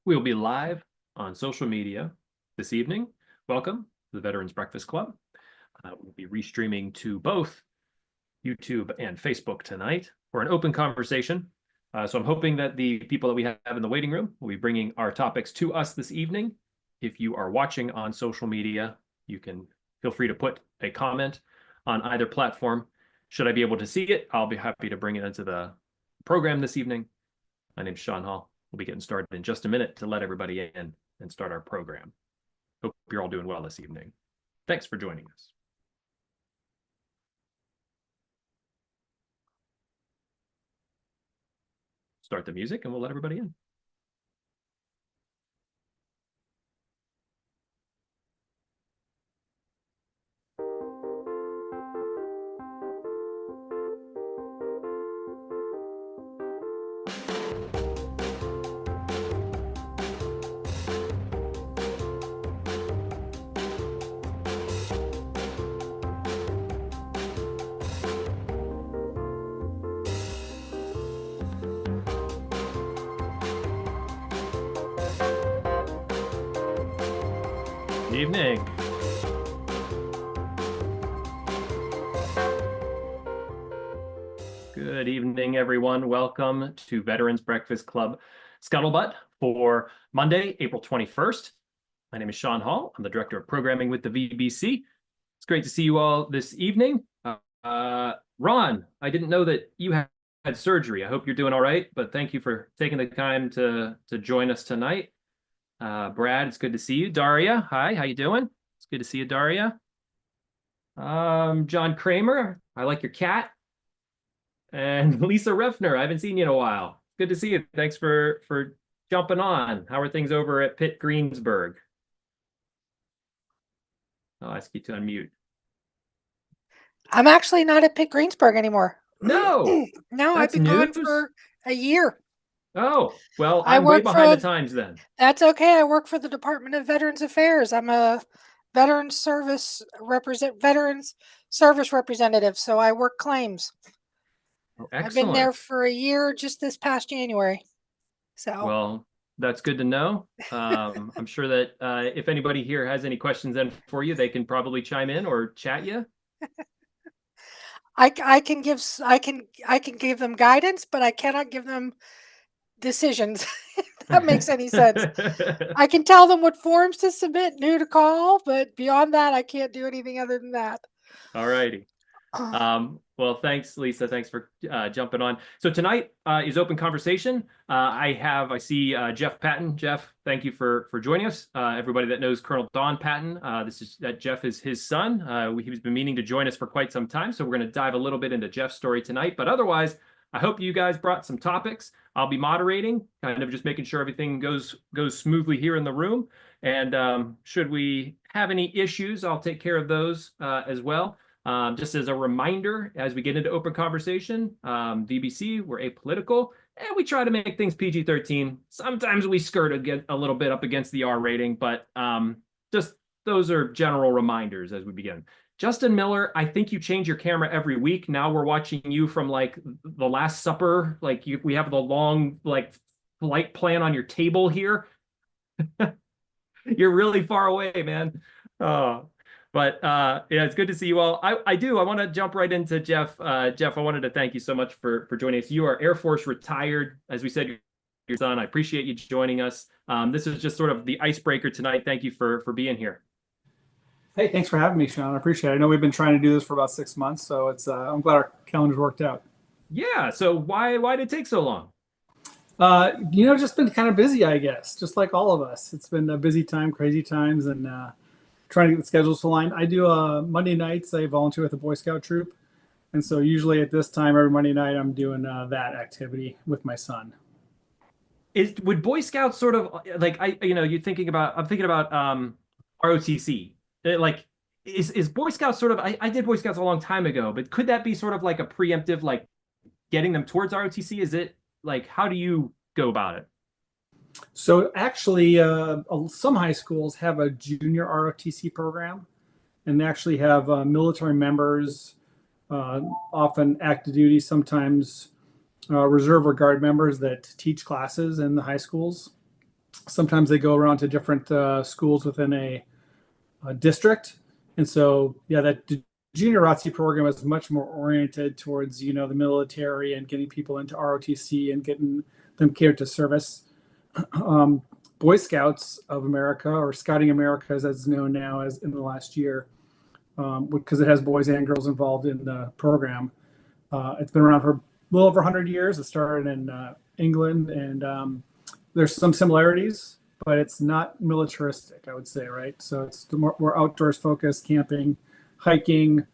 We will be live on social media this evening. Welcome to the Veterans Breakfast Club. We'll be restreaming to both YouTube and Facebook tonight for an open conversation. So I'm hoping that the people that we have in the waiting room will be bringing our topics to us this evening. If you are watching on social media, you can feel free to put a comment on either platform. Should I be able to see it, I'll be happy to bring it into the program this evening. My name is Sean Hall. We'll be getting started in just a minute to let everybody in and start our program. Hope you're all doing well this evening. Thanks for joining us. Start the music and we'll let everybody in. Good evening. Good evening, everyone. Welcome to Veterans Breakfast Club Scuttlebutt for Monday, April 21st. My name is Sean Hall. I'm the Director of Programming with the VBC. It's great to see you all this evening. Ron, I didn't know that you had surgery. I hope you're doing all right, but thank you for taking the time to join us tonight. Brad, it's good to see you. Daria, hi, how you doing? It's good to see you, Daria. John Kramer, I like your cat. And Lisa Refner, I haven't seen you in a while. Good to see you. Thanks for jumping on. How are things over at Pitt Greensburg? I'll ask you to unmute. I'm actually not at Pitt Greensburg anymore. No, no, I've been gone for a year. Oh, well, I'm way behind the times then. That's okay. I work for the Department of Veterans Affairs. I'm a veterans service representative, so I work claims. Oh, excellent. I've been there for a year just this past January. So well, that's good to know. I'm sure that if anybody here has any questions then for you, they can probably chime in or chat you. I can give them guidance, but I cannot give them decisions. If that makes any sense. I can tell them what forms to submit and who to call, but beyond that, I can't do anything other than that. All righty. Well, thanks, Lisa. Thanks for jumping on. So tonight is open conversation. I see Jeff Patton. Jeff, thank you for joining us. Everybody that knows Colonel Don Patton, Jeff is his son. He's been meaning to join us for quite some time, so we're going to dive a little bit into Jeff's story tonight. But otherwise, I hope you guys brought some topics. I'll be moderating, kind of just making sure everything goes smoothly here in the room. And should we have any issues, I'll take care of those as well. Just as a reminder, as we get into open conversation, VBC, we're apolitical, and we try to make things PG-13. Sometimes we skirt a little bit up against the R rating, but just those are general reminders as we begin. Justin Miller, I think you change your camera every week. Now we're watching you from like the Last Supper. Like we have the long flight plan on your table here. You're really far away, man. But yeah, it's good to see you all. I want to jump right into Jeff. Jeff, I wanted to thank you so much for joining us. You are Air Force retired, as we said, your son. I appreciate you joining us. This is just sort of the icebreaker tonight. Thank you for being here. Hey, thanks for having me, Sean. I appreciate it. I know we've been trying to do this for about 6 months, so it's I'm glad our calendars worked out. Yeah. So why did it take so long? Just been kind of busy, I guess, just like all of us. It's been a busy time, crazy times, and trying to get the schedules aligned. I do Monday nights. I volunteer with the Boy Scout troop, and so usually at this time every Monday night I'm doing that activity with my son. Would Boy Scouts sort of like I'm thinking about ROTC. Is Boy Scouts sort of I did Boy Scouts a long time ago, but could that be sort of like a preemptive, like getting them towards ROTC? Is it like, how do you go about it? So actually, some high schools have a junior ROTC program, and they actually have military members, often active duty, sometimes reserve or guard members that teach classes in the high schools. Sometimes they go around to different schools within a district. And so, yeah, that junior ROTC program is much more oriented towards, the military and getting people into ROTC and getting them catered to service. Boy Scouts of America, or Scouting America, as it's known now as in the last year, because it has boys and girls involved in the program. It's been around for a little over 100 years. It started in England, and there's some similarities, but it's not militaristic, I would say, right? So it's more outdoors focused, camping, hiking,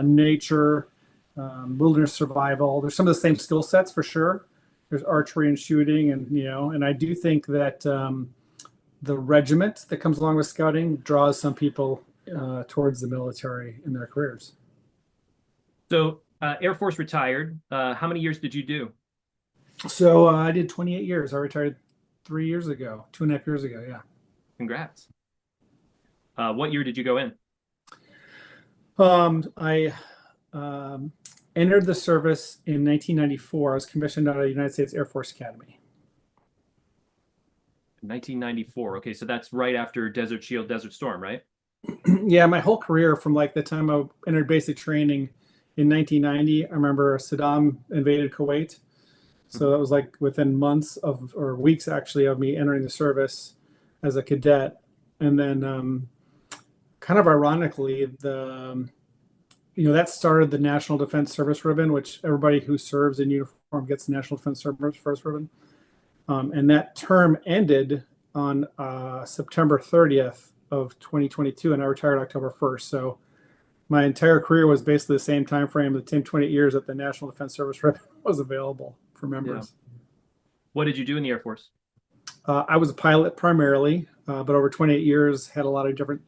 nature, wilderness survival. There's some of the same skill sets for sure. There's archery and shooting, and I do think that the regiment that comes along with scouting draws some people towards the military in their careers. So Air Force retired. How many years did you do? So I did 28 years. I retired 3 years ago, 2.5 years ago. Yeah. Congrats. What year did you go in? I entered the service in 1994. I was commissioned out of the United States Air Force Academy. 1994. Okay, so that's right after Desert Shield, Desert Storm, right? Yeah, my whole career from like the time I entered basic training in 1990. I remember Saddam invaded Kuwait. So that was like within months or weeks actually of me entering the service as a cadet. And then kind of ironically, that started the National Defense Service Ribbon, which everybody who serves in uniform gets the National Defense Service Ribbon. And that term ended on September 30th of 2022, and I retired October 1st. So my entire career was basically the same time frame, the same 20 years that the National Defense Service Ribbon was available for members. Yeah. What did you do in the Air Force? I was a pilot primarily, but over 28 years had a lot of different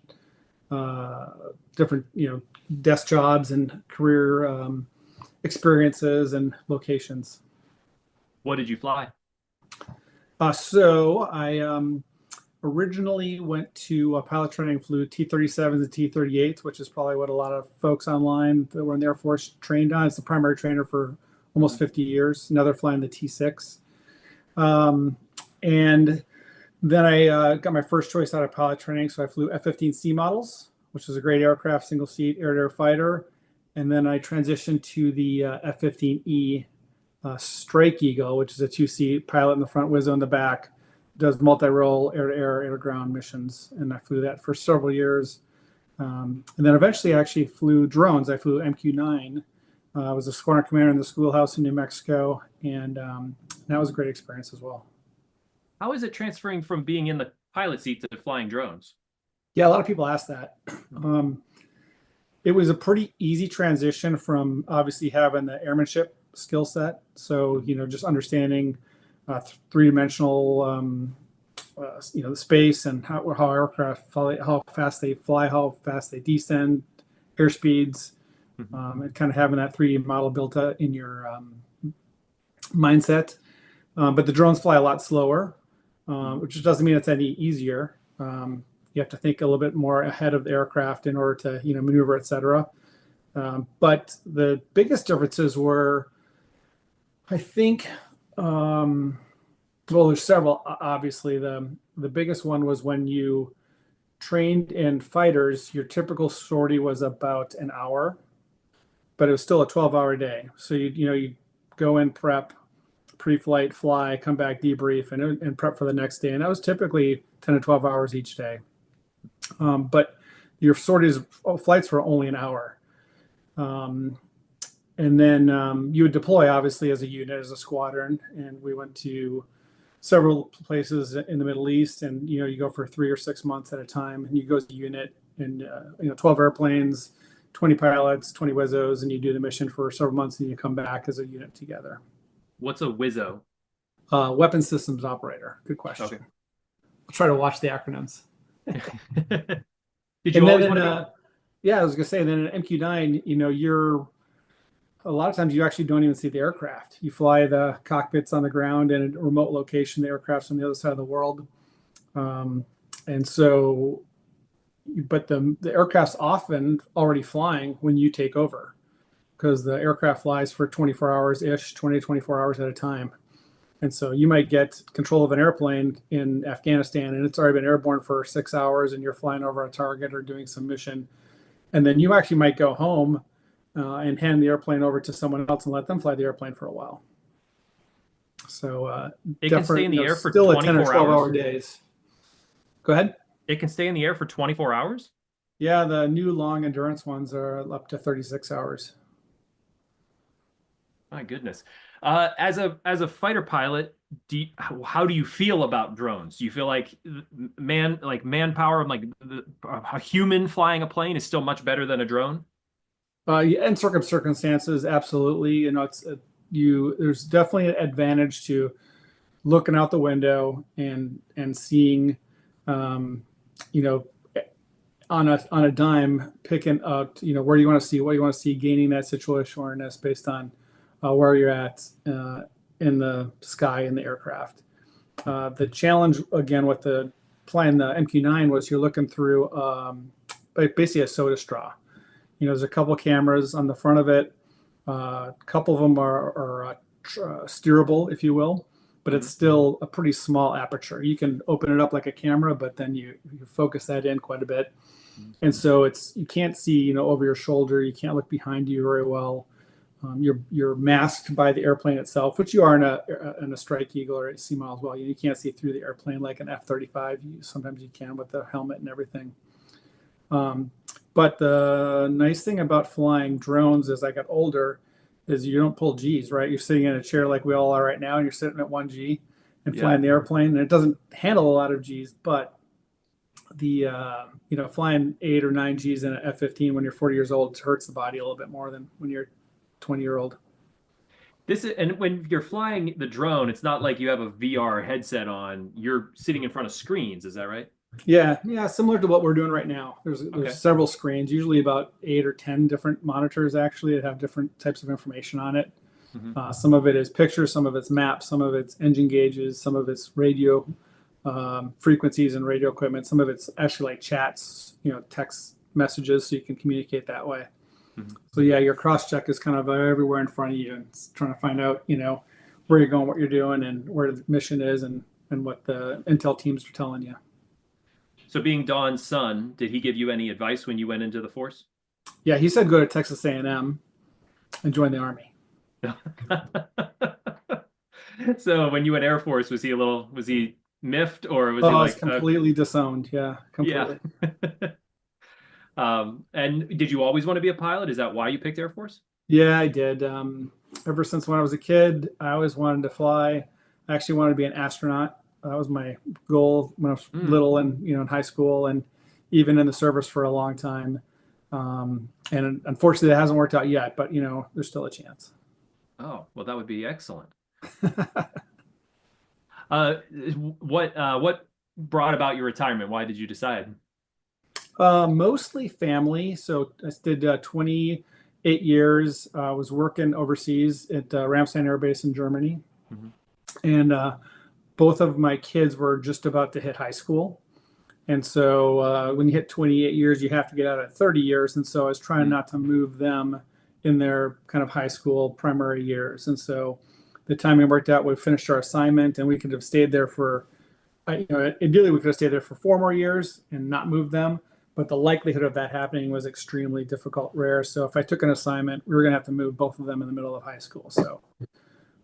desk jobs and career experiences and locations. What did you fly? So I originally went to pilot training, flew T-37s and T-38s, which is probably what a lot of folks online that were in the Air Force trained on. It's the primary trainer for almost 50 years. Now they're flying the T-6. And then I got my first choice out of pilot training. So I flew F-15C models, which is a great aircraft, single seat air-to-air fighter. And then I transitioned to the F-15E Strike Eagle, which is a two-seat pilot in the front, Wizzo in the back, does multi-role air-to-air, air-to-ground missions. And I flew that for several years. And then eventually I actually flew drones. I flew MQ-9. I was a squadron commander in the schoolhouse in New Mexico. And that was a great experience as well. How is it transferring from being in the pilot seat to flying drones? Yeah, a lot of people ask that. It was a pretty easy transition from obviously having the airmanship skill set. So, just understanding three-dimensional, the space and how aircraft fly, how fast they fly, how fast they descend, airspeeds, and kind of having that 3D model built in your mindset. But the drones fly a lot slower, which doesn't mean it's any easier. You have to think a little bit more ahead of the aircraft in order to, maneuver, et cetera. But the biggest differences were, I think, there's several, obviously. The biggest one was when you trained in fighters, your typical sortie was about an hour, but it was still a 12-hour day. So you go in, prep, pre-flight, fly, come back, debrief, and prep for the next day. And that was typically 10 to 12 hours each day. But your flights were only an hour. And then you would deploy, obviously, as a unit, as a squadron. And we went to several places in the Middle East. And, you go for 3 or 6 months at a time. And you go as a unit and, 12 airplanes, 20 pilots, 20 Wizzos. And you do the mission for several months and you come back as a unit together. What's a Wizzo? Weapon systems operator. Good question. Okay. I'll try to watch the acronyms. Did you always want to be? Yeah, I was going to say, then in MQ-9, you're a lot of times you actually don't even see the aircraft. You fly the cockpits on the ground in a remote location. The aircraft's on the other side of the world. And so, but the aircraft's often already flying when you take over, because the aircraft flies for 24 hours-ish, 20 to 24 hours at a time. And so you might get control of an airplane in Afghanistan and it's already been airborne for 6 hours and you're flying over a target or doing some mission. And then you actually might go home and hand the airplane over to someone else and let them fly the airplane for a while. So It can stay in the air for still a 10 or 24 12 hour hours. days. Go ahead. It can stay in the air for 24 hours? Yeah, the new long endurance ones are up to 36 hours. My goodness. As a fighter pilot, how do you feel about drones? Do you feel like manpower, like a human flying a plane is still much better than a drone? Yeah, in certain circumstances, absolutely. You know, there's definitely an advantage to looking out the window and seeing, you know, on a dime, picking up, you know, where you want to see, what you want to see, gaining that situational awareness based on where you're at in the sky in the aircraft. The challenge again with the flying the MQ-9 was you're looking through basically a soda straw. You know, there's a couple cameras on the front of it. A couple of them are steerable, if you will, but it's still a pretty small aperture. You can open it up like a camera, but then you focus that in quite a bit. And so you can't see, you know, over your shoulder. You can't look behind you very well. You're masked by the airplane itself, which you are in a Strike Eagle or a Sea Mile as well. You can't see through the airplane like an F-35. Sometimes you can with the helmet and everything. But the nice thing about flying drones as I got older is you don't pull G's, right? You're sitting in a chair like we all are right now, and you're sitting at 1G and flying the airplane, and it doesn't handle a lot of G's, but the you know, flying 8 or 9 G's in an F-15 when you're 40 years old hurts the body a little bit more than when you're 20-year-old. And when you're flying the drone, it's not like you have a VR headset on. You're sitting in front of screens, is that right? Yeah, similar to what we're doing right now. There's several screens, usually about 8 or 10 different monitors actually that have different types of information on it. Some of it is pictures, some of it's maps, some of it's engine gauges, some of it's radio frequencies and radio equipment. Some of it's actually like chats, you know, text messages, so you can communicate that way. So yeah, your cross check is kind of everywhere in front of you, and it's trying to find out, you know, where you're going, what you're doing, and where the mission is, and what the intel teams are telling you. So being Don's son, did he give you any advice when you went into the force? Yeah, he said go to Texas A&M and join the Army. So when you went Air Force, was he miffed, or was he like completely disowned? Yeah, completely. Yeah. And did you always want to be a pilot? Is that why you picked Air Force? Yeah, I did. Ever since when I was a kid, I always wanted to fly. I actually wanted to be an astronaut. That was my goal when I was little, and you know, in high school, and even in the service for a long time. And unfortunately, that hasn't worked out yet. But you know, there's still a chance. Oh, well, that would be excellent. What brought about your retirement? Why did you decide? Mostly family. So I did 28 years. I was working overseas at Ramstein Air Base in Germany, and both of my kids were just about to hit high school. And so when you hit 28 years, you have to get out at 30 years. And so I was trying not to move them in their kind of high school primary years. And so the timing worked out. We finished our assignment, and we could have stayed there for, you know, ideally we could have stayed there for 4 more years and not moved them. But the likelihood of that happening was extremely difficult, rare. So if I took an assignment, we were going to have to move both of them in the middle of high school. So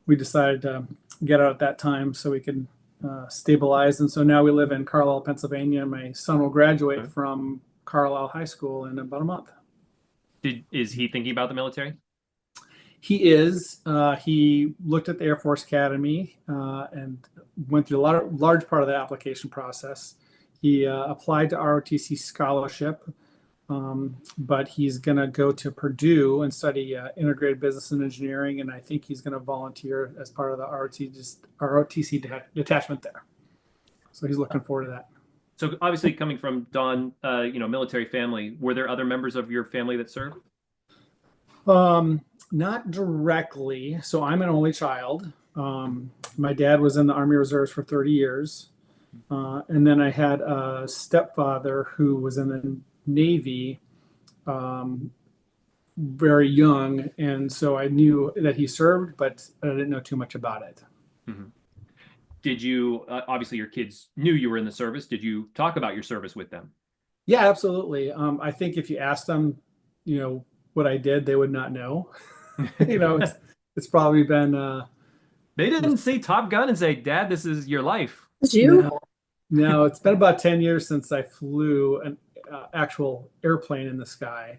we decided to get out at that time so we could stabilize. And so now we live in Carlisle, Pennsylvania. My son will graduate from Carlisle High School in about a month. Is he thinking about the military? He is. He looked at the Air Force Academy and went through a large part of the application process. He applied to ROTC scholarship, but he's going to go to Purdue and study integrated business and engineering, and I think he's going to volunteer as part of the ROTC detachment there. So he's looking forward to that. So obviously, coming from Don, you know, military family, were there other members of your family that served? Not directly. So I'm an only child. My dad was in the Army Reserves for 30 years. And then I had a stepfather who was in the Navy very young. And so I knew that he served, but I didn't know too much about it. did you, obviously your kids knew you were in the service. Did you talk about your service with them? Yeah, absolutely. I think if you asked them, what I did, they would not know. It's probably been They didn't see Top Gun and say, Dad, this is your life. It's you? no, no. It's been about 10 years since I flew an actual airplane in the sky.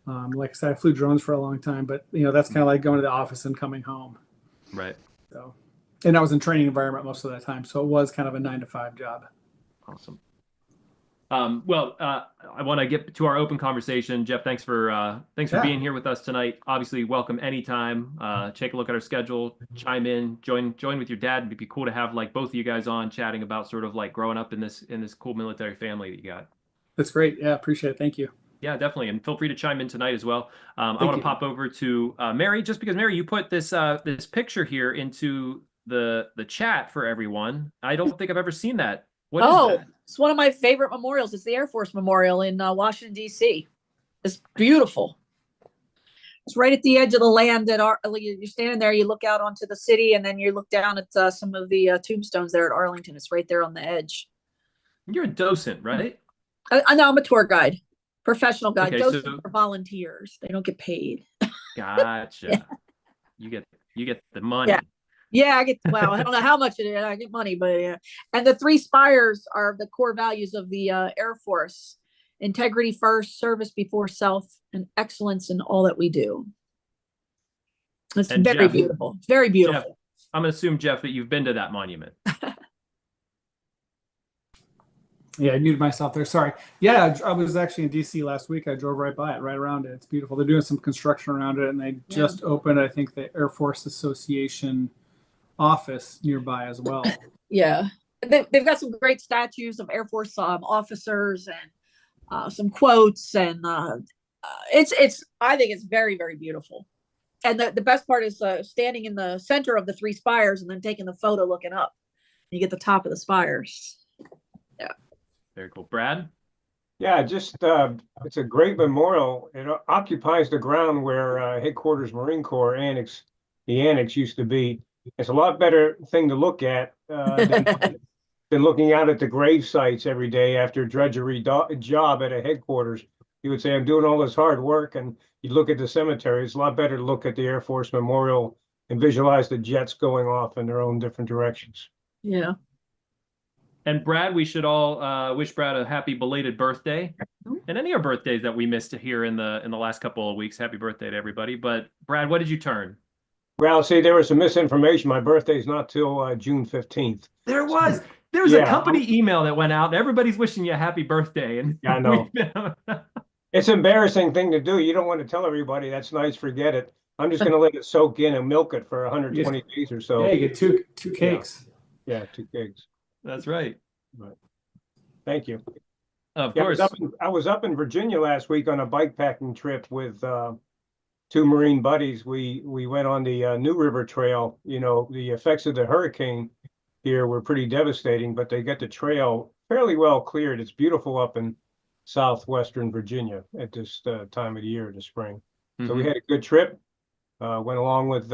Like I said, I flew drones for a long time, but that's kind of like going to the office and coming home. Right. So, and I was in training environment most of that time, so it was kind of a 9 to 5 job. Awesome. I want to get to our open conversation. Jeff, thanks for being here with us tonight. Obviously, welcome anytime. Take a look at our schedule, chime in, join with your dad. It'd be cool to have like both of you guys on chatting about sort of like growing up in this cool military family that you got. That's great. Yeah, appreciate it. Thank you. Yeah, definitely. And feel free to chime in tonight as well. I want to pop over to Mary, just because Mary, you put this picture here into the chat for everyone. I don't think I've ever seen that. What is that? It's one of my favorite memorials. It's the Air Force Memorial in Washington, D.C. It's beautiful. It's right at the edge of the land you're standing there, you look out onto the city, and then you look down at some of the tombstones there at Arlington. It's right there on the edge. You're a docent, right? No, I'm a tour guide, professional guide. Okay, Docents are volunteers. They don't get paid. Gotcha. Yeah. You get the money. Yeah. Yeah, I don't know how much it is. I get money, but yeah. And the 3 spires are the core values of the Air Force: integrity first, service before self, and excellence in all that we do. It's very beautiful. It's very beautiful. Jeff, I'm going to assume, Jeff, that you've been to that monument. Yeah, I muted myself there. Sorry. Yeah, I was actually in DC last week. I drove right by it, right around it. It's beautiful. They're doing some construction around it, and they just opened, I think, the Air Force Association office nearby as well. Yeah, they've got some great statues of Air Force officers and some quotes, and it's I think it's very, very beautiful. And the best part is standing in the center of the 3 spires and then taking the photo looking up. You get the top of the spires. Yeah, very cool. Brad? Yeah, just it's a great memorial. It occupies the ground where headquarters Marine Corps annex, the annex used to be. It's a lot better thing to look at than looking out at the grave sites every day after a drudgery job at a headquarters. You would say, I'm doing all this hard work, and you look at the cemetery. It's a lot better to look at the Air Force Memorial and visualize the jets going off in their own different directions. Yeah. And Brad, we should all wish Brad a happy belated birthday. And any of our birthdays that we missed here in the last couple of weeks. Happy birthday to everybody. But Brad, what did you turn? Well, see, there was some misinformation. My birthday's not till June 15th. There was a company email that went out, and everybody's wishing you a happy birthday. And I know. It's an embarrassing thing to do. You don't want to tell everybody that's nice, forget it. I'm just going to let it soak in and milk it for 120 days or so. Yeah, you get two cakes. Yeah, 2 cakes. That's right. Right. Thank you. Of course. I was up in Virginia last week on a bike packing trip with 2 Marine buddies. We went on the New River Trail. The effects of the hurricane here were pretty devastating, but they get the trail fairly well cleared. It's beautiful up in southwestern Virginia at this time of the year in the spring. Mm-hmm. So we had a good trip. Went along with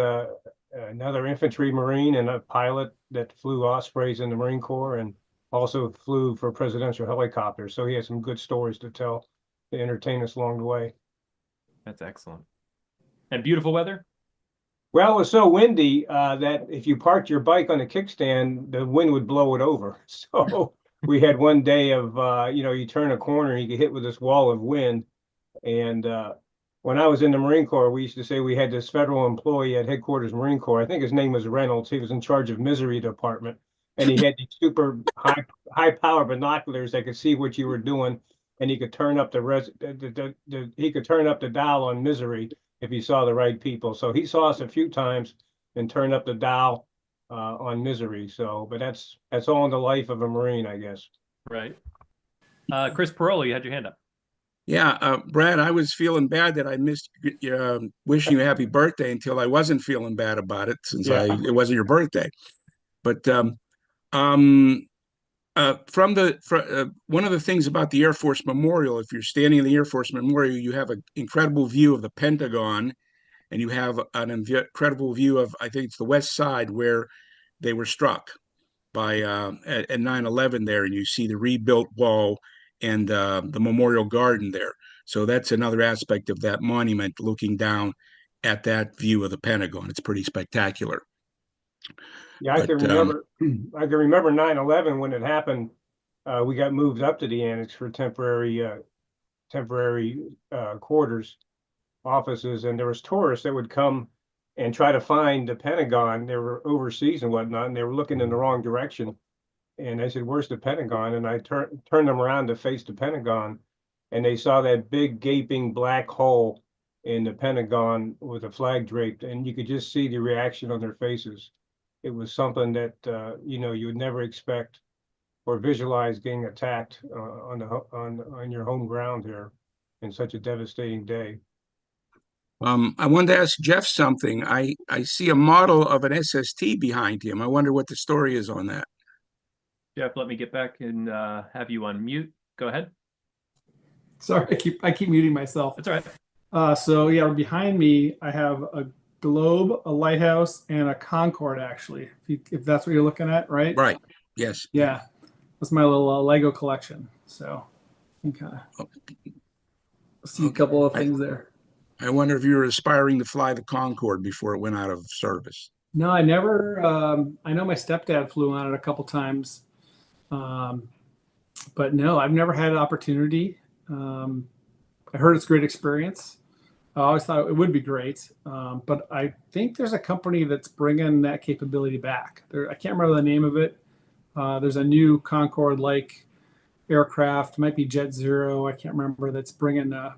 another infantry Marine and a pilot that flew Ospreys in the Marine Corps and also flew for presidential helicopters. So he had some good stories to tell to entertain us along the way. That's excellent. And beautiful weather? Well, it was so windy that if you parked your bike on a kickstand, the wind would blow it over. So we had one day of, you turn a corner and you get hit with this wall of wind. And when I was in the Marine Corps, we used to say we had this federal employee at headquarters Marine Corps. I think his name was Reynolds. He was in charge of misery department. And he had these super high power binoculars that could see what you were doing. And he could turn up he could turn up the dial on misery if he saw the right people. So he saw us a few times and turned up the dial on misery. So, but that's all in the life of a Marine, I guess. Right. Chris Parolo, you had your hand up. Yeah, Brad, I was feeling bad that I missed wishing you a happy birthday until I wasn't feeling bad about it since it wasn't your birthday. But one of the things about the Air Force Memorial, if you're standing in the Air Force Memorial, you have an incredible view of the Pentagon, and you have an incredible view of, I think it's the west side where they were struck. by at 9/11 there, and you see the rebuilt wall and the memorial garden there. So that's another aspect of that monument, looking down at that view of the Pentagon. It's pretty spectacular. Yeah, I But, can remember. I can remember 9/11 when it happened. We got moved up to the annex for temporary quarters, offices, and there was tourists that would come and try to find the Pentagon. They were overseas and whatnot, and they were looking in the wrong direction. And I said, "Where's the Pentagon?" And I turned them around to face the Pentagon, and they saw that big gaping black hole in the Pentagon with a flag draped, and you could just see the reaction on their faces. It was something that you would never expect or visualize getting attacked on your home ground here in such a devastating day. I wanted to ask Jeff something. I see a model of an SST behind him. I wonder what the story is on that. Jeff, let me get back and have you on mute. Go ahead. Sorry, I keep muting myself. That's all right. So yeah, behind me, I have a globe, a lighthouse, and a Concorde, actually, if that's what you're looking at, right? Right. Yes. Yeah. That's my little Lego collection. So you can kind of see a couple of things there. I wonder if you were aspiring to fly the Concorde before it went out of service. No, I never. I know my stepdad flew on it a couple times. But no, I've never had an opportunity. I heard it's a great experience. I always thought it would be great. But I think there's a company that's bringing that capability back. I can't remember the name of it. There's a new Concorde-like aircraft, might be Jet Zero. I can't remember, that's bringing a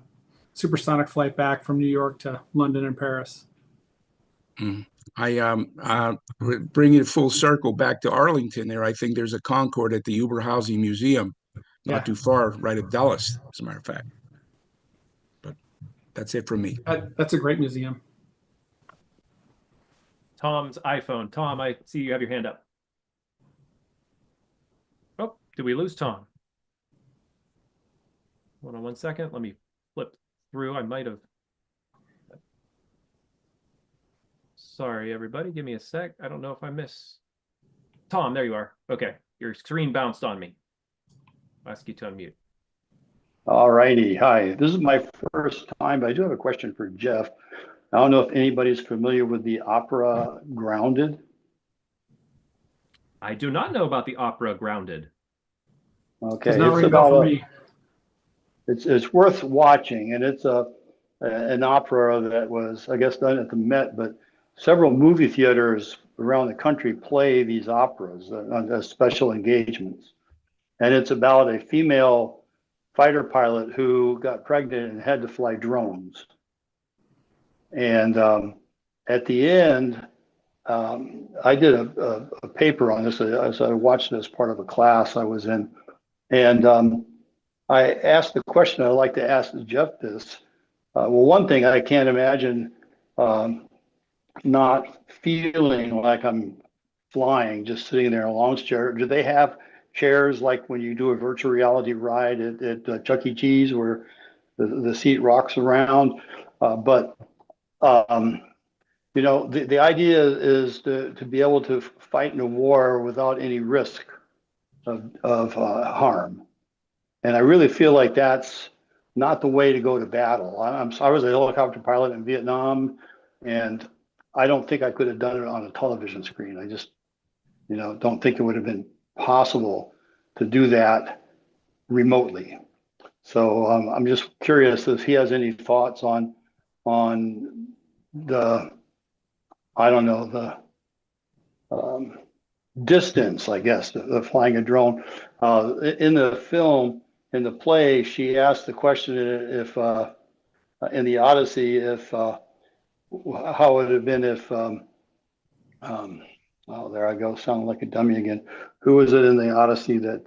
supersonic flight back from New York to London and Paris. I bring it full circle back to Arlington there. I think there's a Concorde at the Oberhausen Museum, not too far, right at Dulles, as a matter of fact. But that's it from me. That's a great museum. Tom's iPhone. Tom, I see you have your hand up. Oh, did we lose Tom? Hold on one second. Let me flip through. I might have. Sorry, everybody. Give me a sec. I don't know if I missed. Tom, there you are. Okay. Your screen bounced on me. I'll ask you to unmute. All righty. Hi. This is my first time, but I do have a question for Jeff. I don't know if anybody's familiar with the opera Grounded. I do not know about the opera Grounded. Okay. It's not ringing a bell for me. It's worth watching, and it's an opera that was, I guess, done at the Met, but several movie theaters around the country play these operas on special engagements. And it's about a female fighter pilot who got pregnant and had to fly drones. And at the end, I did a paper on this as I watched it as part of a class I was in. And I asked the question I'd like to ask Jeff this. Well, one thing, I can't imagine not feeling like I'm flying, just sitting there in a lounge chair. Do they have chairs like when you do a virtual reality ride at Chuck E. Cheese where the seat rocks around? But the idea is to be able to fight in a war without any risk of harm. And I really feel like that's not the way to go to battle. I was a helicopter pilot in Vietnam, and I don't think I could have done it on a television screen. I just, don't think it would have been possible to do that remotely. So I'm just curious if he has any thoughts on the distance, I guess, of flying a drone. In the film, in the play, she asked the question if in the Odyssey, if how it would have been if oh, there I go, sounding like a dummy again. Who was it in the Odyssey that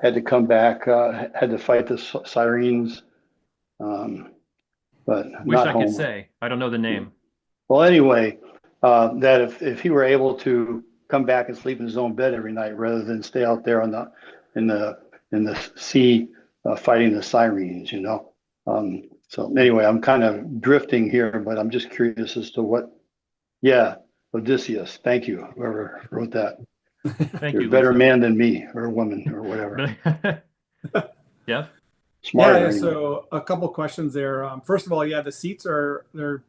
had to come back, had to fight the sirens? But Wish not I Homer. could say. I don't know the name. Well, anyway, that if he were able to come back and sleep in his own bed every night rather than stay out there in the sea fighting the sirens, So anyway, I'm kind of drifting here, but I'm just curious as to what. Yeah, Odysseus. Thank you, whoever wrote that. Thank You're you, a better Lisa. man than me or woman or whatever. Jeff? Smarter Yeah, anyway. so a couple questions there. First of all, yeah, the seats are they're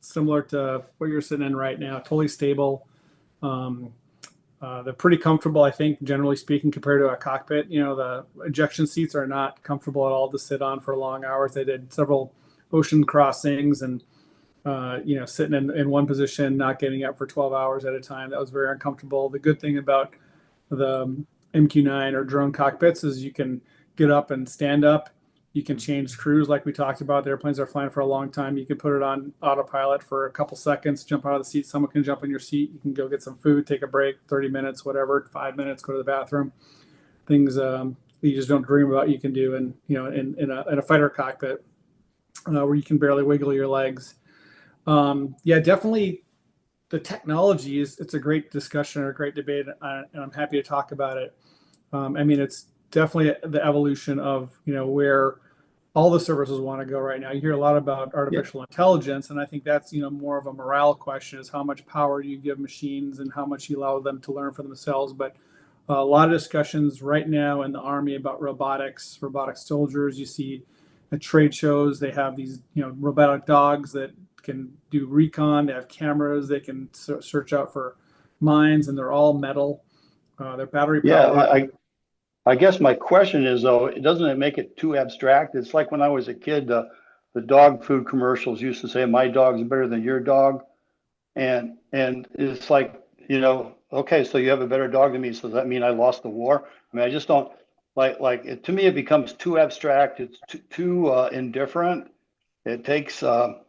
similar to what you're sitting in right now, totally stable. Um, they're pretty comfortable, I think, generally speaking, compared to a cockpit. You know, the ejection seats are not comfortable at all to sit on for long hours. They did several ocean crossings and you know, sitting in one position, not getting up for 12 hours at a time. That was very uncomfortable. The good thing about the MQ-9 or drone cockpits is you can get up and stand up. You can change crews like we talked about. The airplanes are flying for a long time. You can put it on autopilot for a couple seconds, jump out of the seat. Someone can jump in your seat. You can go get some food, take a break, 30 minutes, whatever, 5 minutes, go to the bathroom. Things you just don't dream about you can do in, you know, in a fighter cockpit where you can barely wiggle your legs. Yeah, definitely the technology it's a great discussion or a great debate, and I'm happy to talk about it. I mean, it's definitely the evolution of, you know, where all the services want to go right now. You hear a lot about artificial intelligence, and I think that's, you know, more of a morale question, is how much power do you give machines and how much you allow them to learn for themselves. But a lot of discussions right now in the Army about robotics, robotic soldiers. You see at trade shows, they have these, you know, robotic dogs that can do recon. They have cameras. They can search out for mines, and they're all metal. They're battery powered. Yeah, I guess my question is, though, doesn't it make it too abstract? It's like when I was a kid, the dog food commercials used to say, "My dog's better than your dog," and it's like, you know, okay, so you have a better dog than me, so does that mean I lost the war? I mean, I just don't like it. To me, it becomes too abstract. It's too indifferent. It takes the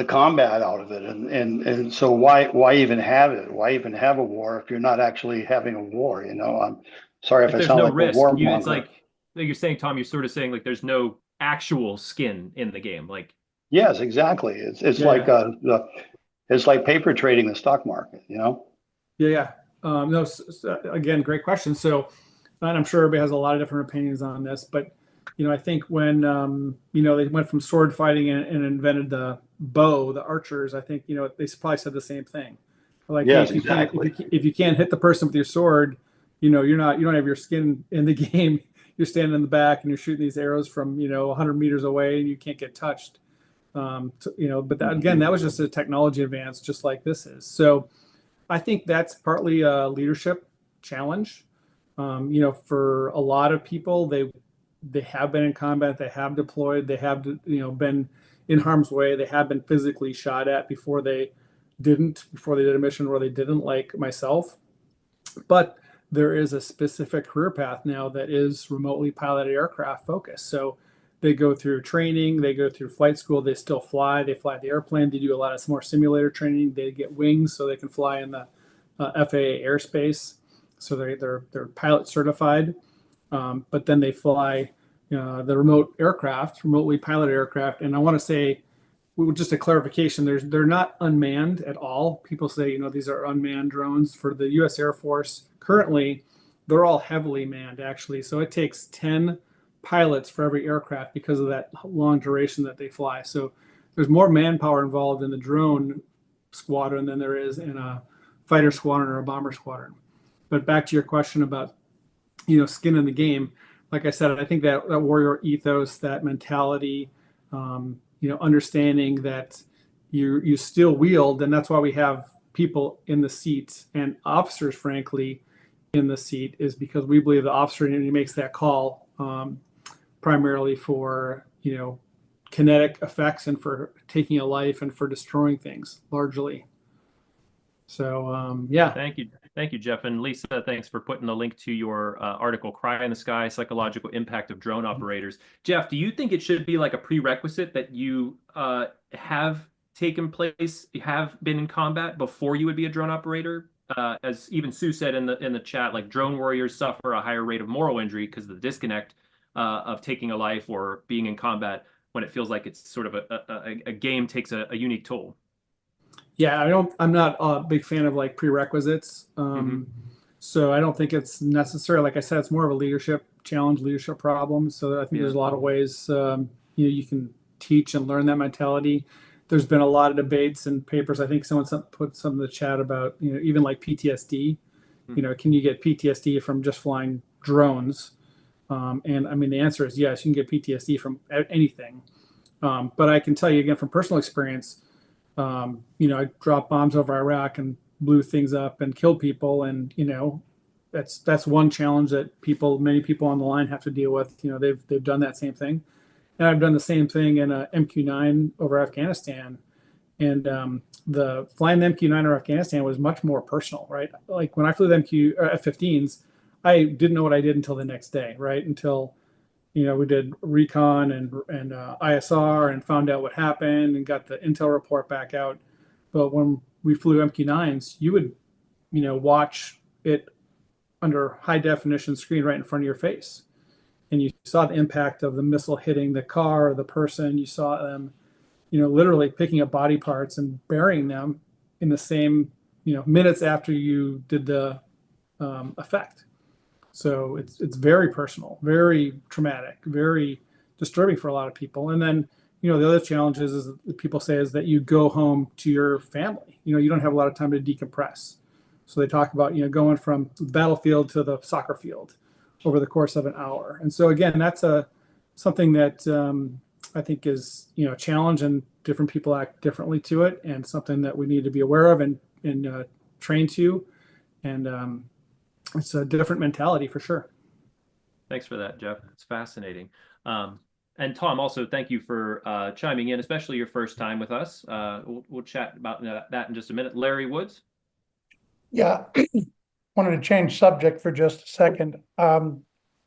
combat out of it, and so why even have it? Why even have a war if you're not actually having a war? You know, I'm sorry if Like I there's sound no like a risk. warmonger. It's like you're saying, Tom, you're sort of saying like there's no actual skin in the game. Like, Yes, exactly. It's Yeah, like yeah. it's like paper trading the stock market. You know. Yeah, yeah. No, again, great question. So, and I'm sure everybody has a lot of different opinions on this, but you know, I think when you know, they went from sword fighting and invented the bow, the archers, I think, you know, they probably said the same thing. Like, hey, Yes, exactly. if you can't hit the person with your sword, you know, you don't have your skin in the game. You're standing in the back and you're shooting these arrows from, you know, 100 meters away and you can't get touched. You know, but that, again, that was just a technology advance, just like this is. So I think that's partly a leadership challenge. You know, for a lot of people, they have been in combat, they have deployed, they have, you know, been in harm's way, they have been physically shot at before they did a mission where they didn't, like myself. But there is a specific career path now that is remotely piloted aircraft focused. So they go through training, they go through flight school, they still fly, they fly the airplane, they do a lot of more simulator training, they get wings so they can fly in the FAA airspace. So they're pilot certified, but then they fly the remotely piloted aircraft. And I want to say, just a clarification, they're not unmanned at all. People say, you know, these are unmanned drones. For the U.S. Air Force, currently, they're all heavily manned, actually. So it takes 10 pilots for every aircraft because of that long duration that they fly. So there's more manpower involved in the drone squadron than there is in a fighter squadron or a bomber squadron. But back to your question about, you know, skin in the game. Like I said, I think that warrior ethos, that mentality, you know, understanding that you still wield, and that's why we have people in the seats and officers, frankly, in the seat, is because we believe the officer, and he makes that call primarily for, you know, kinetic effects and for taking a life and for destroying things largely. So yeah. Thank you, Jeff. And Lisa, thanks for putting the link to your article, Cry in the Sky, Psychological Impact of Drone Operators. Jeff, do you think it should be like a prerequisite that you have taken place, have been in combat before you would be a drone operator? As even Sue said in the chat, like drone warriors suffer a higher rate of moral injury because of the disconnect of taking a life or being in combat when it feels like it's sort of a game takes a unique toll. Yeah, I'm not a big fan of like prerequisites. So I don't think it's necessary. Like I said, it's more of a leadership challenge, leadership problem. So I think there's a lot of ways, you know, you can teach and learn that mentality. there's been a lot of debates and papers. I think someone put some in the chat about, even like PTSD. Can you get PTSD from just flying drones? And I mean, the answer is yes, you can get PTSD from anything. But I can tell you again from personal experience, I dropped bombs over Iraq and blew things up and killed people. And, that's one challenge that many people on the line have to deal with. They've done that same thing. And I've done the same thing in a MQ-9 over Afghanistan. And the flying the MQ-9 over Afghanistan was much more personal, right? Like when I flew the F-15s, I didn't know what I did until the next day, right? Until, we did recon and ISR and found out what happened and got the intel report back out. But when we flew MQ-9s, you would, watch it under high definition screen right in front of your face. And you saw the impact of the missile hitting the car or the person. You saw them, literally picking up body parts and burying them in the same, minutes after you did the effect. So it's very personal, very traumatic, very disturbing for a lot of people. And then, the other challenge is that people say is that you go home to your family. You don't have a lot of time to decompress. So they talk about, going from the battlefield to the soccer field over the course of an hour. And so again, that's something that I think is, a challenge, and different people act differently to it, and something that we need to be aware of and train to. And it's a different mentality for sure. Thanks for that, Jeff. It's fascinating. And Tom, also thank you for chiming in, especially your first time with us. We'll chat about that in just a minute. Larry Woods. Yeah, wanted to change subject for just a second. A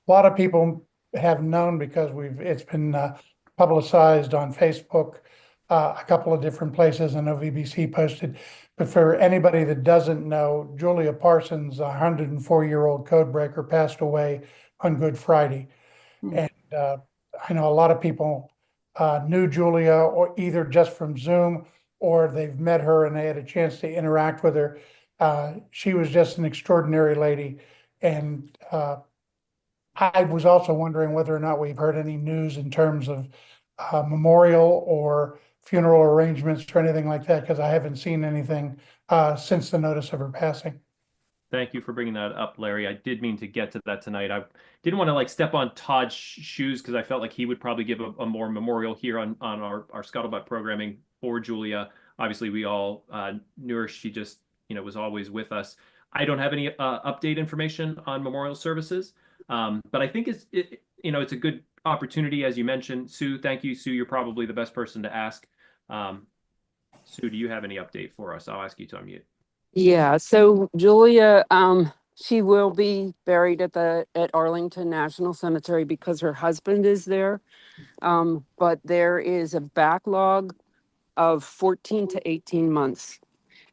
lot of people have known because it's been publicized on Facebook, a couple of different places. I know VBC posted, but for anybody that doesn't know, Julia Parsons, a 104-year-old codebreaker, passed away on Good Friday. And I know a lot of people knew Julia, or either just from Zoom, or they've met her and they had a chance to interact with her. She was just an extraordinary lady. And I was also wondering whether or not we've heard any news in terms of memorial or funeral arrangements or anything like that, because I haven't seen anything since the notice of her passing. Thank you for bringing that up, Larry. I did mean to get to that tonight. I didn't want to step on Todd's shoes, because I felt like he would probably give a more memorial here on our Scuttlebutt programming for Julia. Obviously, we all knew her. She just, was always with us. I don't have any update information on memorial services, but I think it's a good opportunity, as you mentioned. Sue, thank you, Sue. You're probably the best person to ask. Sue, do you have any update for us? I'll ask you to unmute. Yeah, so Julia, she will be buried at Arlington National Cemetery because her husband is there. But there is a backlog of 14 to 18 months.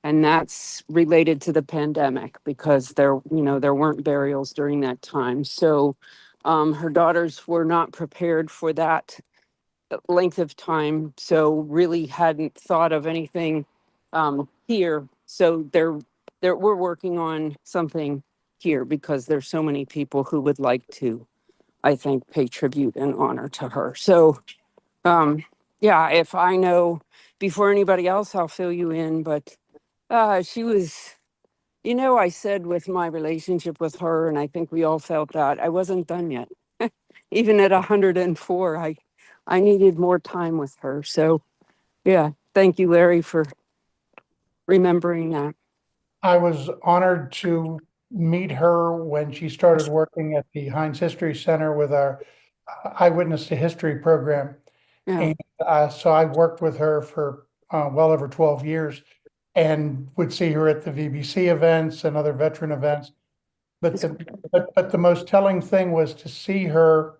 And that's related to the pandemic, because there weren't burials during that time. So her daughters were not prepared for that length of time, so really hadn't thought of anything here. So we're working on something here, because there's so many people who would like to, I think, pay tribute and honor to her. So yeah, if I know before anybody else, I'll fill you in. But she was, I said with my relationship with her, and I think we all felt that I wasn't done yet. Even at 104, I needed more time with her. So yeah, thank you, Larry, for remembering that. I was honored to meet her when she started working at the Heinz History Center with our Eyewitness to History program. Yeah. And so I worked with her for well over 12 years, and would see her at the VBC events and other veteran events. But the most telling thing was to see her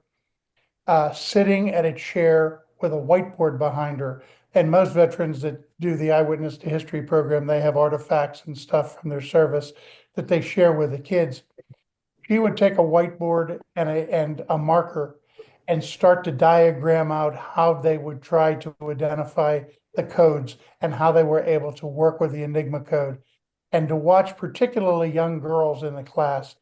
sitting at a chair with a whiteboard behind her. And most veterans that do the Eyewitness to History program, they have artifacts and stuff from their service that they share with the kids. She would take a whiteboard and a marker and start to diagram out how they would try to identify the codes and how they were able to work with the Enigma code. And to watch particularly young girls in the class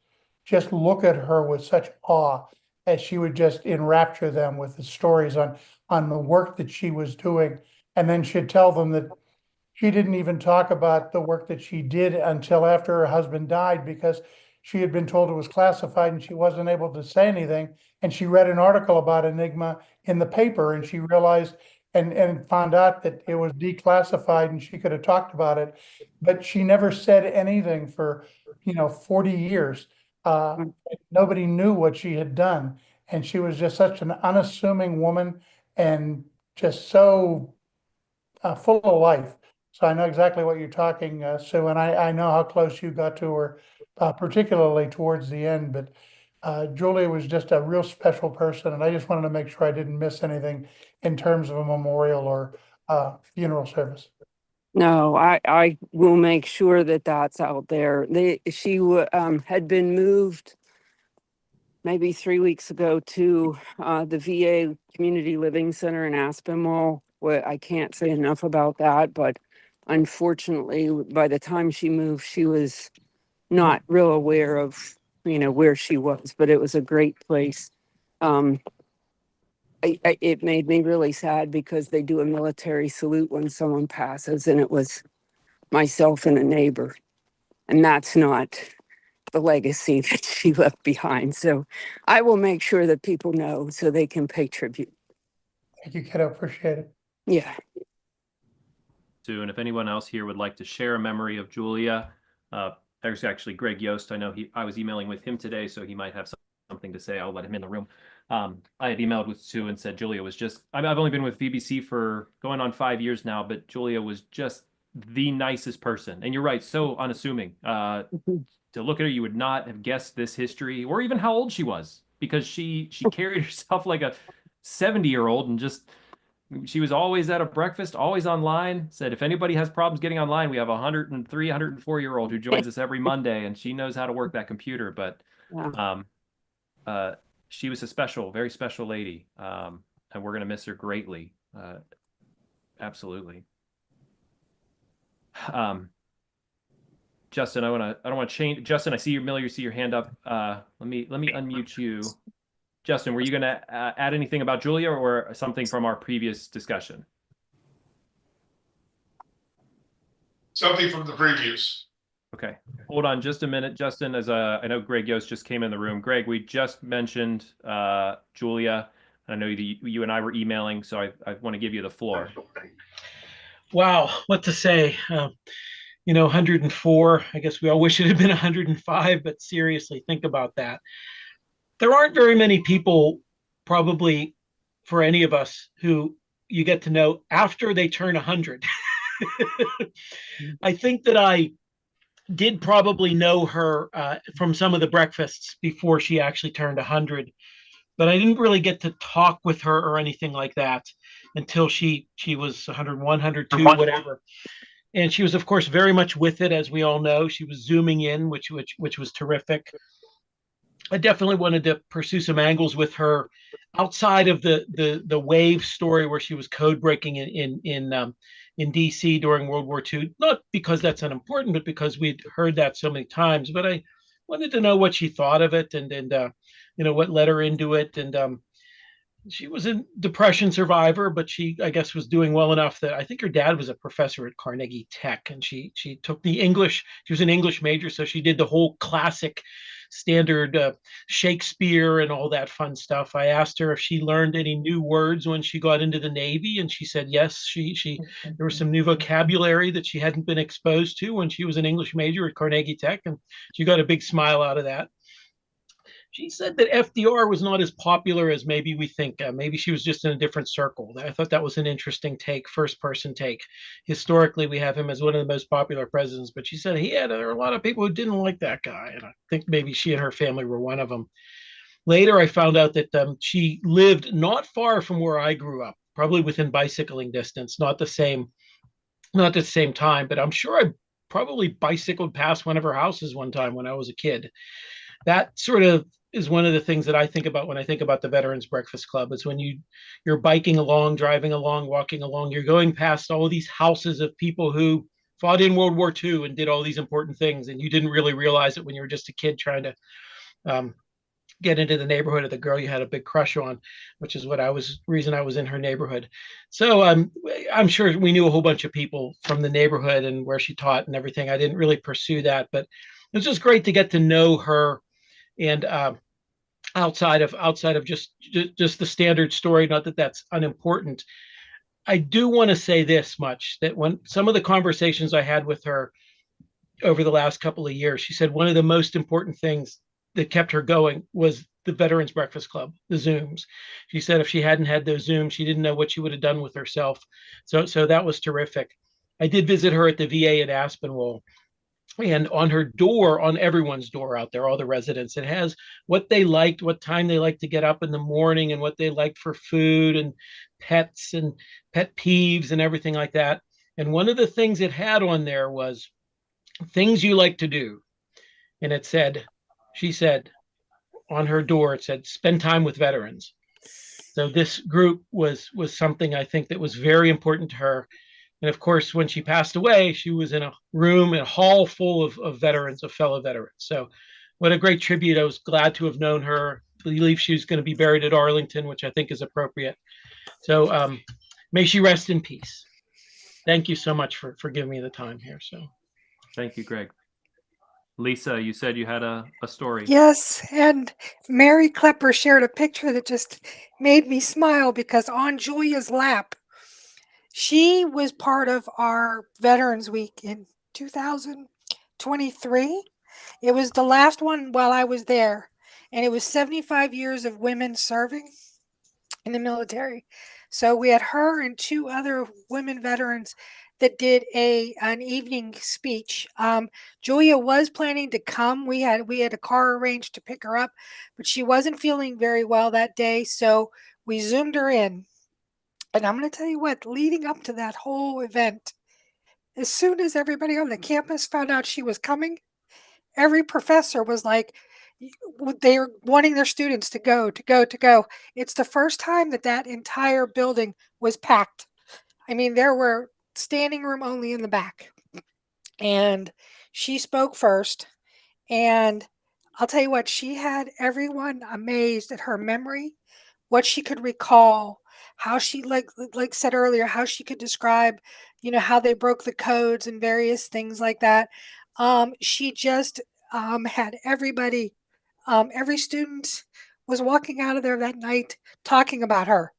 just look at her with such awe, as she would just enrapture them with the stories on the work that she was doing And then she'd tell them that she didn't even talk about the work that she did until after her husband died, because she had been told it was classified and she wasn't able to say anything. And she read an article about Enigma in the paper, and she realized and found out that it was declassified and she could have talked about it. But she never said anything for, 40 years. Nobody knew what she had done. And she was just such an unassuming woman and just so full of life. So I know exactly what you're talking, Sue, and I know how close you got to her, particularly towards the end. But Julia was just a real special person, and I just wanted to make sure I didn't miss anything in terms of a memorial or funeral service. No, I will make sure that that's out there. She had been moved maybe 3 weeks ago to the VA Community Living Center in Aspinwall. Well, I can't say enough about that, but unfortunately, by the time she moved, she was not real aware of, where she was, but it was a great place. It made me really sad because they do a military salute when someone passes, and it was myself and a neighbor. And that's not the legacy that she left behind. So I will make sure that people know so they can pay tribute. Thank you, kiddo. Appreciate it. Yeah. And if anyone else here would like to share a memory of Julia, there's actually Greg Yost. I know I was emailing with him today, so he might have something to say. I'll let him in the room. I had emailed with Sue and said Julia was just, I've only been with BBC for going on 5 years now, but Julia was just the nicest person. And you're right, so unassuming. To look at her, you would not have guessed this history or even how old she was, because she carried herself like a 70-year-old, and just, she was always at a breakfast, always online. Said if anybody has problems getting online, we have a 103, 104-year-old who joins us every Monday, and she knows how to work that computer. But she was a very special lady, and we're going to miss her greatly. Absolutely. Justin, I don't want to change. Justin, I see you see your hand up. Let me unmute you. Justin, were you going to add anything about Julia or something from our previous discussion? Something from the previous. Okay, hold on just a minute, Justin. As I know Greg Yost just came in the room. Greg, we just mentioned Julia. I know you and I were emailing, so I want to give you the floor. Wow, what to say? 104. I guess we all wish it had been 105, but seriously, think about that. There aren't very many people, probably for any of us, who you get to know after they turn 100. I think that I did probably know her from some of the breakfasts before she actually turned 100, but I didn't really get to talk with her or anything like that until she was 101, 102, whatever. And she was, of course, very much with it, as we all know. She was zooming in, which was terrific. I definitely wanted to pursue some angles with her outside of the wave story where she was code breaking in DC during World War II. Not because that's unimportant, but because we'd heard that so many times. But I wanted to know what she thought of it, and what led her into it. And she was a depression survivor, but she, I guess, was doing well enough that I think her dad was a professor at Carnegie Tech, and she took the English. She was an English major, so she did the whole classic standard Shakespeare and all that fun stuff. I asked her if she learned any new words when she got into the Navy, and she said yes. There was some new vocabulary that she hadn't been exposed to when she was an English major at Carnegie Tech, and she got a big smile out of that. She said that FDR was not as popular as maybe we think. Maybe she was just in a different circle. I thought that was an interesting take, first-person take. Historically, we have him as one of the most popular presidents, but she said there were a lot of people who didn't like that guy, and I think maybe she and her family were one of them. Later, I found out that she lived not far from where I grew up, probably within bicycling distance, not at the same time, but I'm sure I probably bicycled past one of her houses one time when I was a kid. That sort of is one of the things that I think about when I think about the Veterans Breakfast Club. Is when you're biking along, driving along, walking along, you're going past all these houses of people who fought in World War II and did all these important things, and you didn't really realize it when you were just a kid trying to get into the neighborhood of the girl you had a big crush on, which is reason I was in her neighborhood. So I'm sure we knew a whole bunch of people from the neighborhood and where she taught and everything. I didn't really pursue that, but it was just great to get to know her. And outside of just the standard story, not that that's unimportant, I do want to say this much, that when some of the conversations I had with her over the last couple of years, she said one of the most important things that kept her going was the Veterans Breakfast Club, the Zooms. She said if she hadn't had those Zooms, she didn't know what she would have done with herself. So that was terrific. I did visit her at the VA at Aspinwall, and on her door, on everyone's door out there, all the residents, it has what they liked, what time they like to get up in the morning, and what they liked for food and pets and pet peeves and everything like that. And one of the things it had on there was things you like to do. And it said, she said on her door, it said, spend time with veterans. So this group was something I think that was very important to her. And of course, when she passed away, she was in a hall full of veterans, of fellow veterans. So what a great tribute. I was glad to have known her. I believe she was going to be buried at Arlington, which I think is appropriate. So may she rest in peace. Thank you so much for giving me the time here. So Thank you, Greg. Lisa, you said you had a story. Yes, and Mary Klepper shared a picture that just made me smile because on Julia's lap, she was part of our Veterans Week in 2023. It was the last one while I was there, and it was 75 years of women serving in the military. So we had her and two other women veterans that did an evening speech. Julia was planning to come. We had a car arranged to pick her up, but she wasn't feeling very well that day, so we zoomed her in. And I'm going to tell you what, leading up to that whole event, as soon as everybody on the campus found out she was coming, every professor was like, they're wanting their students to go, to go, to go. It's the first time that entire building was packed. I mean, there were standing room only in the back. And she spoke first. And I'll tell you what, she had everyone amazed at her memory, what she could recall, how she like said earlier, how she could describe, how they broke the codes and various things like that. She just had everybody, every student was walking out of there that night talking about her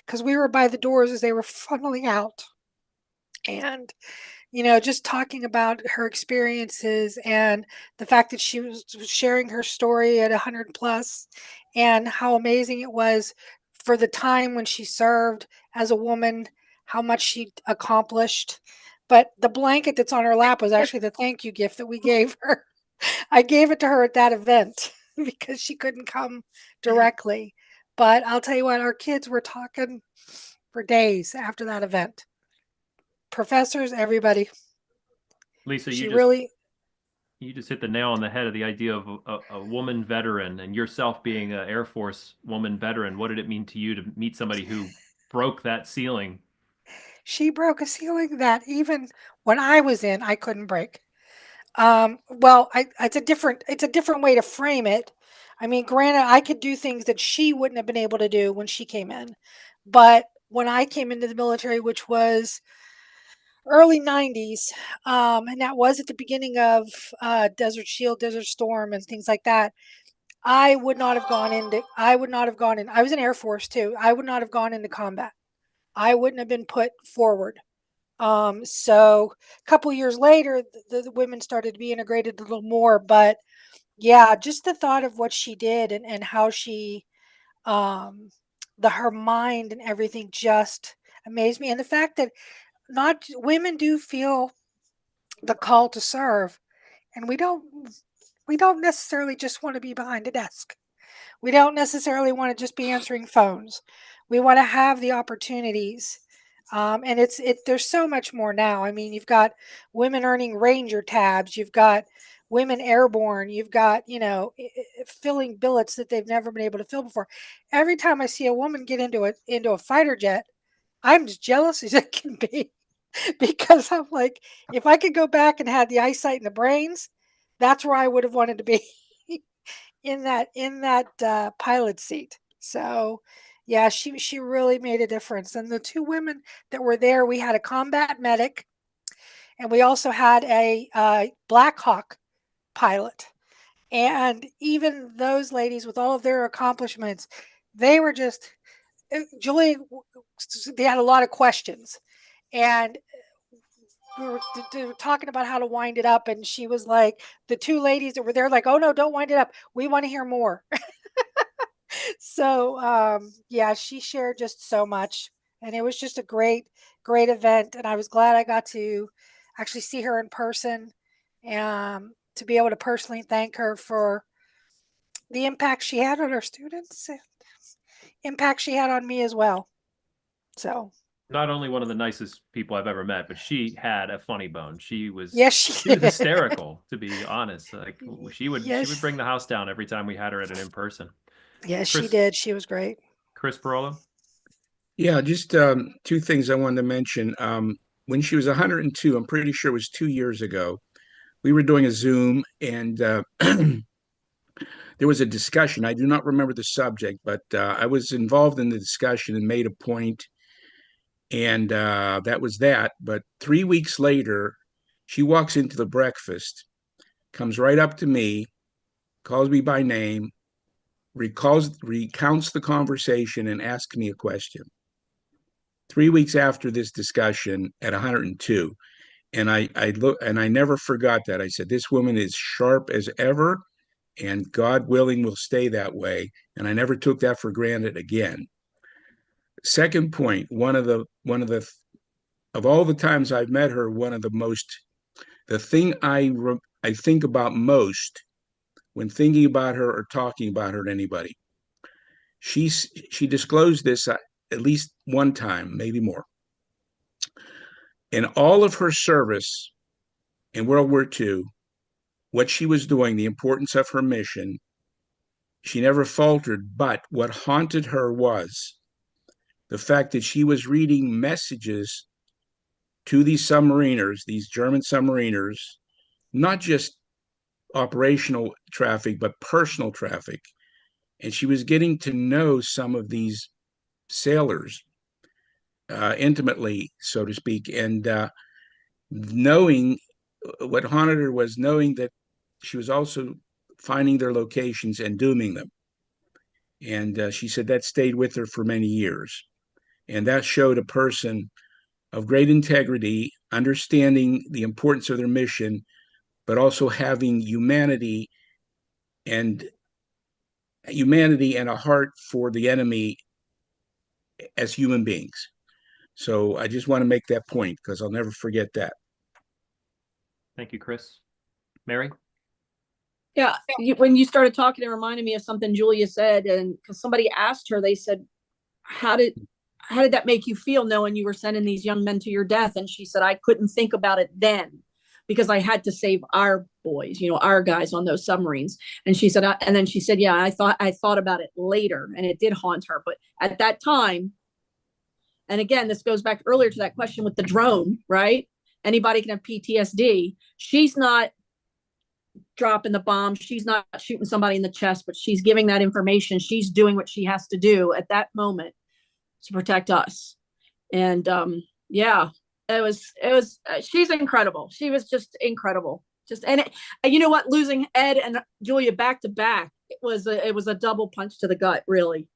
because we were by the doors as they were funneling out. And just talking about her experiences and the fact that she was sharing her story at 100 plus and how amazing it was for the time when she served as a woman, how much she accomplished. But the blanket that's on her lap was actually the thank you gift that we gave her. I gave it to her at that event because she couldn't come directly. But I'll tell you what, our kids were talking for days after that event. Professors, everybody. Lisa, She you just hit the nail on the head of the idea of a woman veteran, and yourself being an Air Force woman veteran. What did it mean to you to meet somebody who broke that ceiling? She broke a ceiling that even when I was in, I couldn't break. Well, it's a different way to frame it. I mean, granted, I could do things that she wouldn't have been able to do when she came in, but when I came into the military, which was early 90s, and that was at the beginning of Desert Shield, Desert Storm, and things like that. I would not have gone in. I was in Air Force too. I would not have gone into combat. I wouldn't have been put forward. So a couple years later, the women started to be integrated a little more. But yeah, just the thought of what she did and how she, her mind and everything just amazed me. And the fact that not women do feel the call to serve, and we don't necessarily just want to be behind a desk. We don't necessarily want to just be answering phones. We want to have the opportunities. And there's so much more now. I mean, you've got women earning ranger tabs, you've got women airborne, you've got, filling billets that they've never been able to fill before. Every time I see a woman get into a fighter jet, I'm as jealous as it can be. Because I'm like, if I could go back and had the eyesight and the brains, that's where I would have wanted to be. in that pilot seat. So yeah, she really made a difference. And the two women that were there, we had a combat medic, and we also had a Black Hawk pilot. And even those ladies, with all of their accomplishments, they were just Julie. They had a lot of questions, and they were talking about how to wind it up, and she was like, the two ladies that were there, like, "Oh no, don't wind it up. We want to hear more." So yeah, she shared just so much, and it was just a great event, and I was glad I got to actually see her in person, to be able to personally thank her for the impact she had on her students, and impact she had on me as well. So Not only one of the nicest people I've ever met, but she had a funny bone. She was yes, she was hysterical, to be honest. Like she would yes, bring the house down every time we had her at an in person. yes, she Chris did. She was great. Chris Parolo. Yeah, just two things I wanted to mention. When she was 102, I'm pretty sure it was 2 years ago, we were doing a Zoom, and there was a discussion. I do not remember the subject, but I was involved in the discussion and made a point, and that was that. But 3 weeks later, she walks into the breakfast, comes right up to me, calls me by name, recounts the conversation, and asks me a question. 3 weeks after this discussion at 102. And I look, and I never forgot that. I said, this woman is sharp as ever, and God willing will stay that way. And I never took that for granted again. Second point, one of the of all the times I've met her, the thing I think about most when thinking about her or talking about her to anybody. She disclosed this at least one time, maybe more. In all of her service in World War II, what she was doing, the importance of her mission, she never faltered. But what haunted her was the fact that she was reading messages to these submariners, these German submariners, not just operational traffic, but personal traffic. And she was getting to know some of these sailors intimately, so to speak. And knowing what haunted her was knowing that she was also finding their locations and dooming them. And she said that stayed with her for many years. And that showed a person of great integrity, understanding the importance of their mission, but also having humanity and a heart for the enemy as human beings. So I just want to make that point because I'll never forget that. Thank you, Chris. Mary? Yeah, when you started talking, it reminded me of something Julia said, and because somebody asked her, they said, how did that make you feel knowing you were sending these young men to your death? And she said, I couldn't think about it then because I had to save our boys, our guys on those submarines. And she said, and then she said, yeah, I thought about it later, and it did haunt her. But at that time, and again, this goes back earlier to that question with the drone, right? Anybody can have PTSD. She's not dropping the bomb. She's not shooting somebody in the chest, but she's giving that information. She's doing what she has to do at that moment to protect us. And yeah, it was she's incredible. She was just incredible. And you know what, losing Ed and Julia back to back, it was a double punch to the gut, really.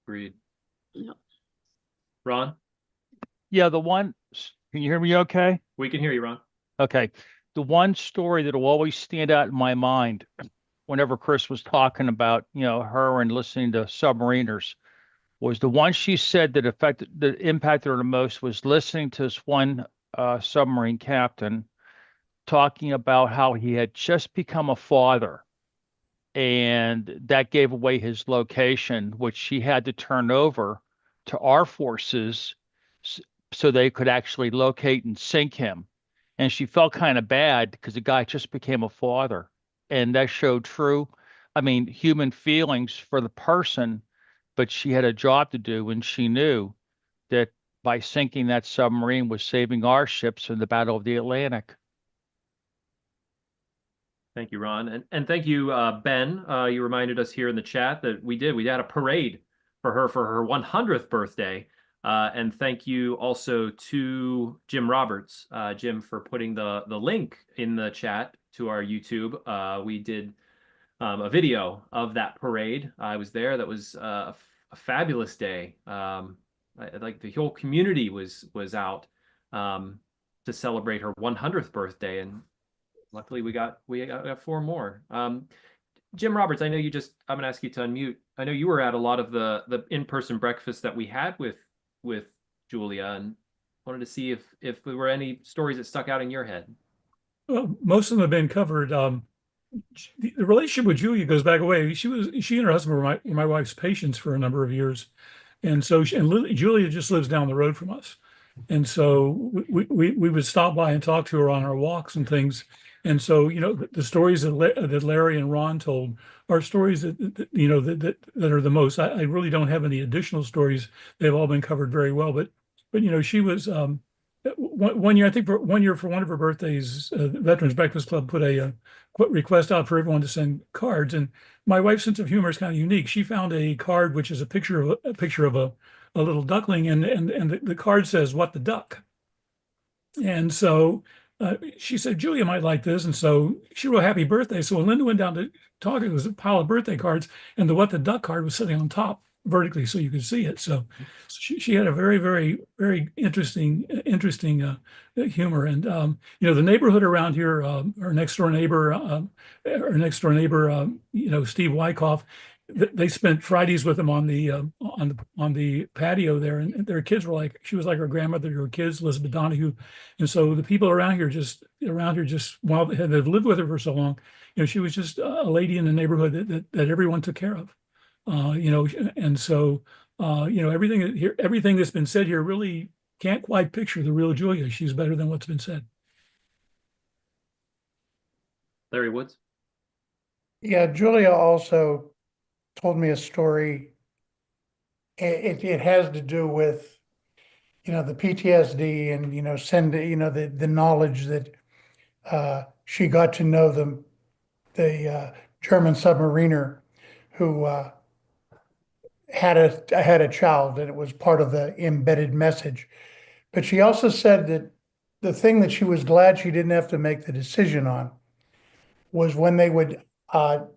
Agreed. Yeah. Ron? Yeah, can you hear me okay? We can hear you, Ron. Okay. The one story that will always stand out in my mind whenever Chris was talking about, her and listening to submariners was the one she said that impacted her the most was listening to this one submarine captain talking about how he had just become a father, and that gave away his location, which she had to turn over to our forces so they could actually locate and sink him. And she felt kind of bad because the guy just became a father. And that showed human feelings for the person, but she had a job to do, and she knew that by sinking that submarine was saving our ships in the Battle of the Atlantic. Thank you, Ron. And thank you, Ben. You reminded us here in the chat that we had a parade for her 100th birthday. And thank you also to Jim Roberts, Jim, for putting the link in the chat to our YouTube. We did a video of that parade. I was there. That was a fabulous day. Like the whole community was out to celebrate her 100th birthday, and luckily we got 4 more. Jim Roberts, I know I'm gonna ask you to unmute. I know you were at a lot of the in-person breakfasts that we had with Julia, and wanted to see if there were any stories that stuck out in your head. Well, most of them have been covered. The relationship with Julia goes back away. She and her husband were my wife's patients for a number of years, and so Julia just lives down the road from us, and so we would stop by and talk to her on our walks and things. And so, the stories that Larry and Ron told are stories that are the most. I really don't have any additional stories. They've all been covered very well. But she was one year, I think for one of her birthdays, the Veterans Breakfast Club put a request out for everyone to send cards. And my wife's sense of humor is kind of unique. She found a card which is a picture of a little duckling, and the card says, "What the duck?" And so she said, Julia might like this. And so she wrote happy birthday. So when Linda went down to talk, it was a pile of birthday cards, and the What the Duck card was sitting on top vertically so you could see it. So she had a very, very, very interesting humor. And, the neighborhood around here, our next door neighbor, Steve Wyckoff, they spent Fridays with him on the patio there, and their kids were she was like her grandmother to her kids, Elizabeth Donahue. And so the people around here just while they've lived with her for so long, she was just a lady in the neighborhood that everyone took care of. And so everything that's been said here really can't quite picture the real Julia. She's better than what's been said. Larry Woods. Yeah, Julia also told me a story. It has to do with, the PTSD and, the knowledge that she got to know the German submariner who had a child, and it was part of the embedded message. But she also said that the thing that she was glad she didn't have to make the decision on was when they would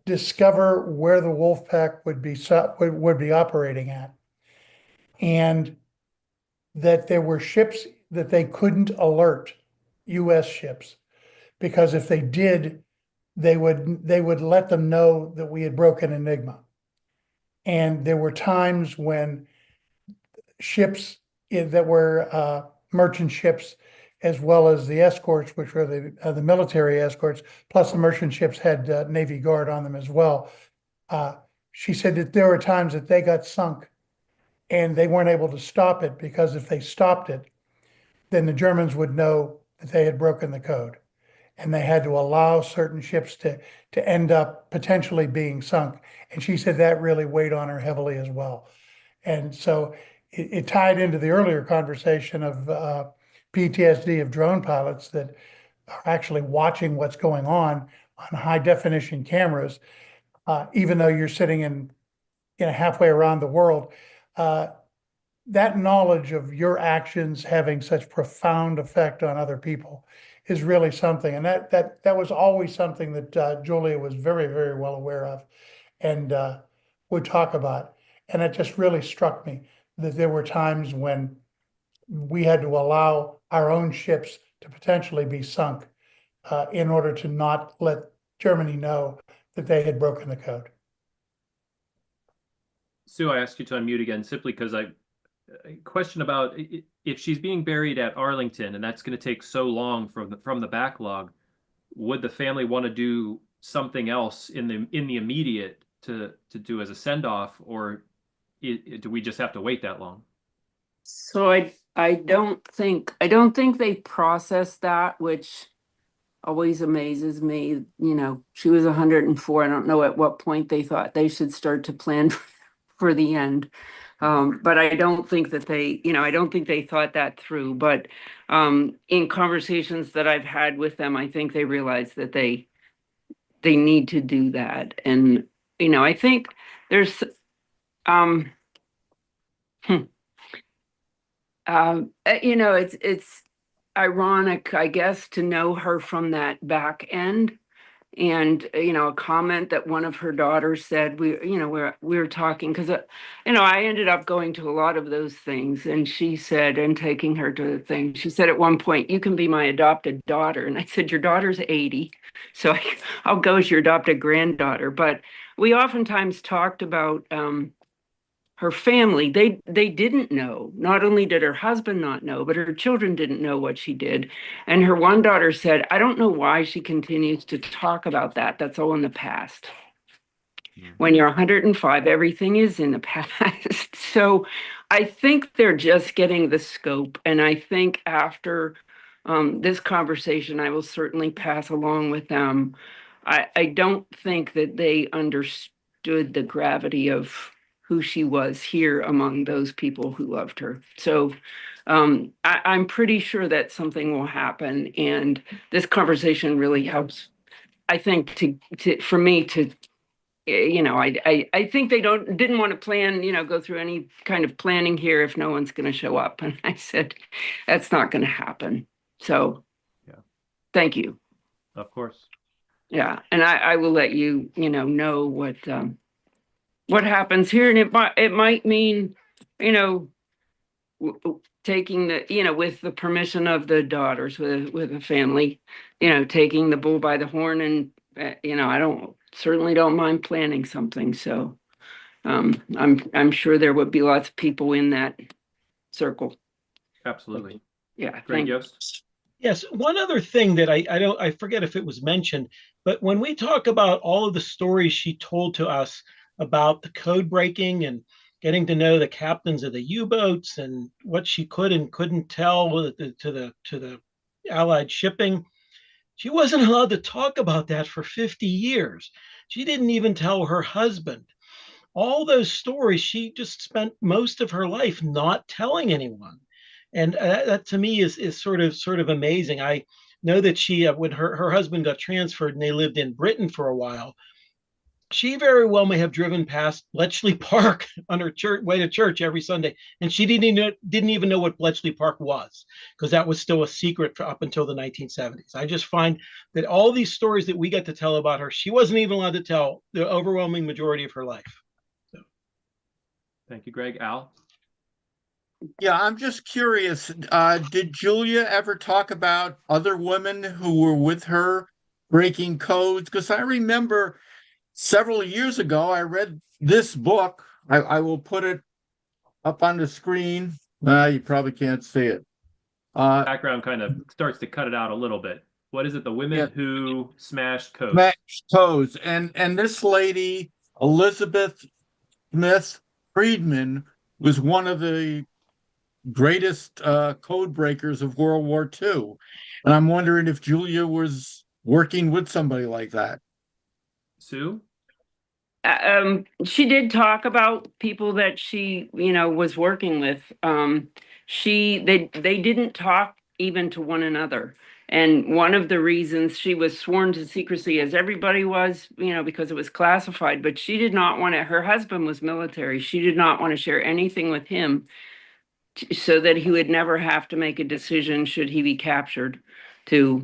discover where the wolf pack would be operating at, and that there were ships that they couldn't alert, U.S. ships, because if they did, they would let them know that we had broken Enigma. And there were times when ships that were merchant ships, as well as the escorts, which were the military escorts, plus the merchant ships had Navy Guard on them as well. She said that there were times that they got sunk and they weren't able to stop it, because if they stopped it, then the Germans would know that they had broken the code. And they had to allow certain ships to end up potentially being sunk. And she said that really weighed on her heavily as well. And so it tied into the earlier conversation of PTSD of drone pilots that are actually watching what's going on high definition cameras, even though you're sitting in halfway around the world. That knowledge of your actions having such profound effect on other people is really something. And that was always something that Julia was very, very well aware of and would talk about. And it just really struck me that there were times when we had to allow our own ships to potentially be sunk in order to not let Germany know that they had broken the code. Sue, I asked you to unmute again simply because I question about if she's being buried at Arlington and that's going to take so long from the backlog, would the family want to do something else in the immediate to do as a send-off, or do we just have to wait that long? So I don't think they processed that, which always amazes me. She was 104. I don't know at what point they thought they should start to plan for the end. But I don't think that I don't think they thought that through. But in conversations that I've had with them, I think they realized that they need to do that. And, I think there's, it's ironic, I guess, to know her from that back end. And, a comment that one of her daughters said, we were talking, because, I ended up going to a lot of those things. And she said, and taking her to the thing, she said at one point, you can be my adopted daughter. And I said, your daughter's 80. So I'll go as your adopted granddaughter. But we oftentimes talked about, her family. They didn't know. Not only did her husband not know, but her children didn't know what she did. And her one daughter said, I don't know why she continues to talk about that. That's all in the past. When you're 105, everything is in the past. So I think they're just getting the scope. And I think after this conversation, I will certainly pass along with them. I don't think that they understood the gravity of who she was here among those people who loved her. So I'm pretty sure that something will happen. And this conversation really helps, I think, for me to, I think they didn't want to plan, go through any kind of planning here if no one's going to show up. And I said, that's not going to happen. So yeah, thank you. Of course. Yeah. And I will let you, know what happens here. And it might mean, taking the, with the permission of the daughters, with the family, taking the bull by the horn. And, I certainly don't mind planning something. So I'm sure there would be lots of people in that circle. Absolutely. Yeah. Great, Thank you. Yost. Yes, one other thing that I forget if it was mentioned, but when we talk about all of the stories she told to us about the code breaking and getting to know the captains of the U-boats and what she could and couldn't tell to the Allied shipping, she wasn't allowed to talk about that for 50 years. She didn't even tell her husband. All those stories, she just spent most of her life not telling anyone. And that to me is sort of amazing. I know that she, when her husband got transferred and they lived in Britain for a while, she very well may have driven past Bletchley Park on her way to church every Sunday, and she didn't even know what Bletchley Park was, because that was still a secret up until the 1970s. I just find that all these stories that we get to tell about her, she wasn't even allowed to tell the overwhelming majority of her life. So. Thank you, Greg. Al? Yeah, I'm just curious. Did Julia ever talk about other women who were with her breaking codes? Because I remember several years ago, I read this book. I will put it up on the screen. You probably can't see it. Background kind of starts to cut it out a little bit. What is it? The women who smashed codes. Smashed codes. And this lady, Elizabeth Smith Friedman, was one of the greatest code breakers of World War II. And I'm wondering if Julia was working with somebody like that. Sue? She did talk about people that she, was working with. They didn't talk even to one another. And one of the reasons she was sworn to secrecy, as everybody was, because it was classified, but she did not want to, her husband was military. She did not want to share anything with him so that he would never have to make a decision should he be captured to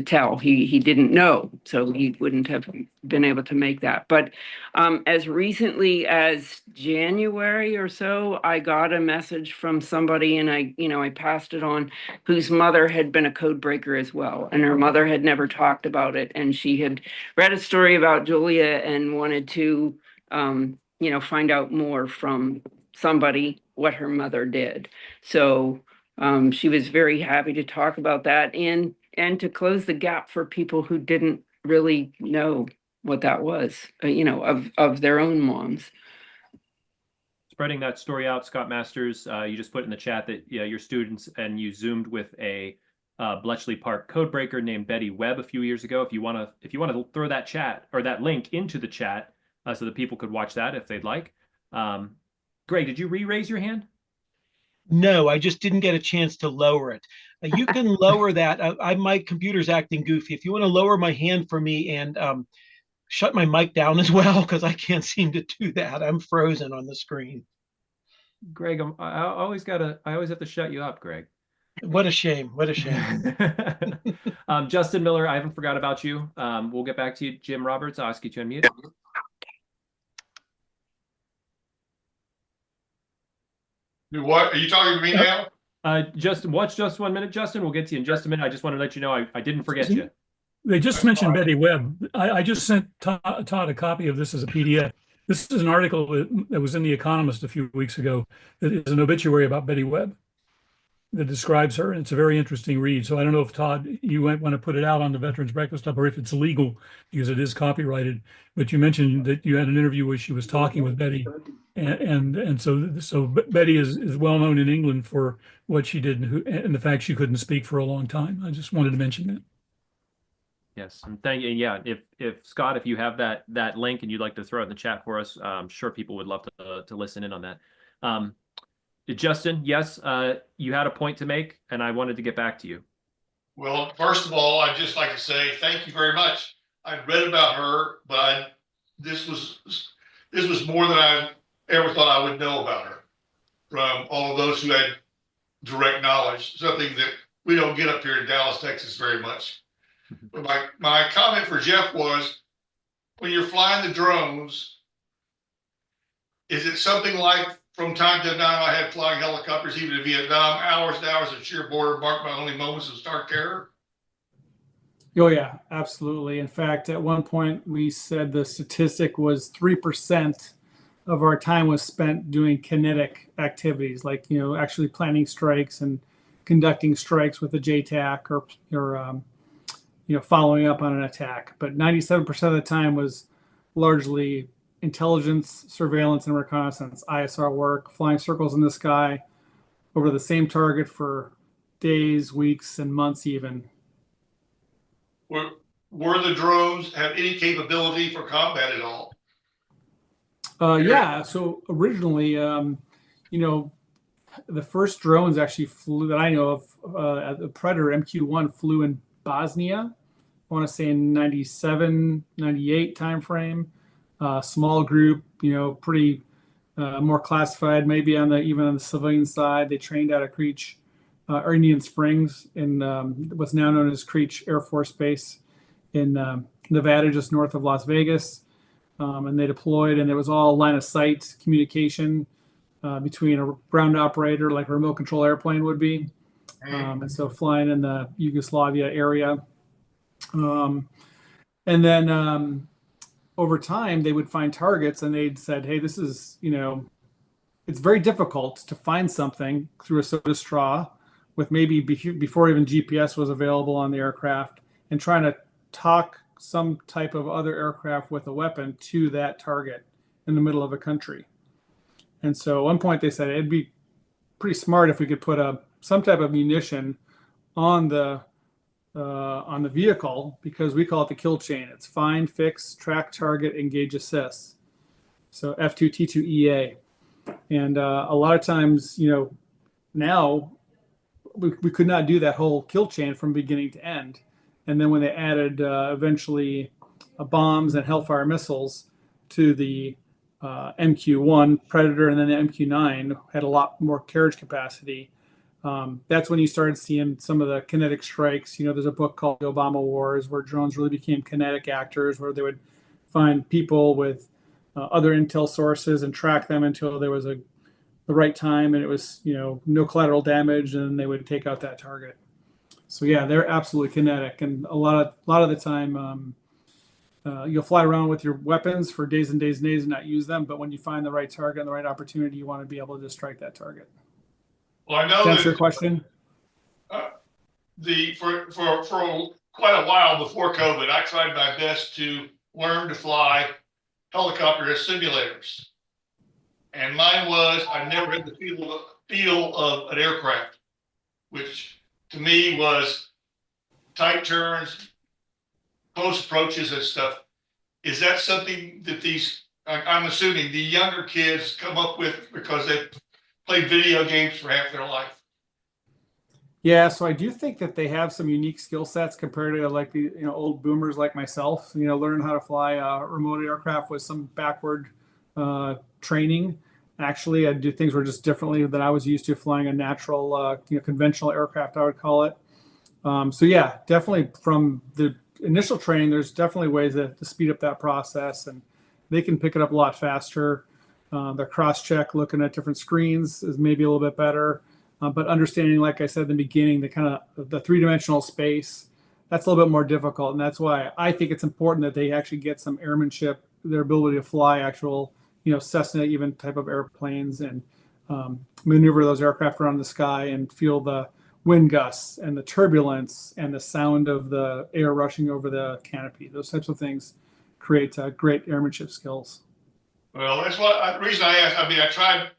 tell. He didn't know, so he wouldn't have been able to make that. But as recently as January or so, I got a message from somebody, and I passed it on, whose mother had been a code breaker as well, and her mother had never talked about it, and she had read a story about Julia and wanted to find out more from somebody what her mother did. So she was very happy to talk about that and to close the gap for people who didn't really know what that was, of their own moms. Spreading that story out, Scott Masters, you just put in the chat that your students and you Zoomed with a Bletchley Park codebreaker named Betty Webb a few years ago. If you want to throw that chat or that link into the chat so that people could watch that if they'd like. Greg, did you re-raise your hand? No, I just didn't get a chance to lower it. You can lower that. My computer's acting goofy. If you want to lower my hand for me and shut my mic down as well, because I can't seem to do that. I'm frozen on the screen. Greg, I always have to shut you up, Greg. What a shame. What a shame. Justin Miller, I haven't forgot about you. We'll get back to you. Jim Roberts, I'll ask you to unmute. What are you talking to me now? Just watch just 1 minute, Justin. We'll get to you in just a minute. I just want to let you know I didn't forget you. They just mentioned Betty Webb. I just sent Todd a copy of this as a PDF. This is an article that was in The Economist a few weeks ago that is an obituary about Betty Webb that describes her. And it's a very interesting read. So I don't know if, Todd, you might want to put it out on the Veterans Breakfast Club or if it's legal because it is copyrighted. But you mentioned that you had an interview where she was talking with Betty. And so Betty is well known in England for what she did and the fact she couldn't speak for a long time. I just wanted to mention that. Yes, and thank you. Yeah, if Scott, if you have that link and you'd like to throw it in the chat for us, I'm sure people would love to listen in on that. Justin, yes, you had a point to make, and I wanted to get back to you. Well, first of all, I'd just like to say thank you very much. I'd read about her, but this was more than I ever thought I would know about her from all of those who had direct knowledge, something that we don't get up here in Dallas, Texas very much. But my comment for Jeff was, when you're flying the drones, is it something like from time to time I had flying helicopters, even in Vietnam, hours and hours of sheer border marked by only moments of stark terror? Oh yeah, absolutely. In fact, at one point we said the statistic was 3% of our time was spent doing kinetic activities, like, actually planning strikes and conducting strikes with a JTAC or following up on an attack. But 97% of the time was largely intelligence, surveillance, and reconnaissance, ISR work, flying circles in the sky over the same target for days, weeks, and months even. Were the drones have any capability for combat at all? Yeah. So originally, the first drones actually flew that I know of, the Predator MQ-1 flew in Bosnia, I want to say in 97, 98 timeframe. Small group, pretty more classified, maybe even on the civilian side. They trained out of Creech, or Indian Springs in what's now known as Creech Air Force Base in Nevada, just north of Las Vegas. And they deployed, and it was all line of sight communication between a ground operator, like a remote control airplane would be. And so flying in the Yugoslavia area. And then over time, they would find targets and they'd said, hey, this is, it's very difficult to find something through a soda straw with maybe before even GPS was available on the aircraft, and trying to talk some type of other aircraft with a weapon to that target in the middle of a country. And so at one point they said it'd be pretty smart if we could put some type of munition on the vehicle, because we call it the kill chain. It's find, fix, track, target, engage, assist. So F2T2EA. And a lot of times, now we could not do that whole kill chain from beginning to end. And then when they added eventually bombs and Hellfire missiles to the MQ-1 Predator, and then the MQ-9 had a lot more carriage capacity. That's when you started seeing some of the kinetic strikes. There's a book called The Obama Wars, where drones really became kinetic actors, where they would find people with other intel sources and track them until there was the right time, and it was no collateral damage, and they would take out that target. So yeah, they're absolutely kinetic, and a lot of the time you'll fly around with your weapons for days and days and days and not use them, but when you find the right target and the right opportunity, you want to be able to just strike that target. Well, I know to answer your question. For quite a while before COVID, I tried my best to learn to fly helicopter simulators, and mine was I never had the feel of an aircraft, which to me was tight turns, close approaches and stuff. Is that something that I'm assuming the younger kids come up with because played video games for half their life. Yeah, so I do think that they have some unique skill sets compared to like the old boomers like myself. Learning how to fly a remote aircraft with some backward training. Actually, I do things were just differently than I was used to flying a natural, conventional aircraft, I would call it. So yeah, definitely from the initial training, there's definitely ways to speed up that process, and they can pick it up a lot faster. Their cross-check, looking at different screens, is maybe a little bit better. But understanding, like I said in the beginning, the three-dimensional space, that's a little bit more difficult. And that's why I think it's important that they actually get some airmanship, their ability to fly actual, Cessna even type of airplanes, and maneuver those aircraft around the sky and feel the wind gusts and the turbulence and the sound of the air rushing over the canopy. Those types of things create great airmanship skills. Well, that's the reason I asked. I mean, I tried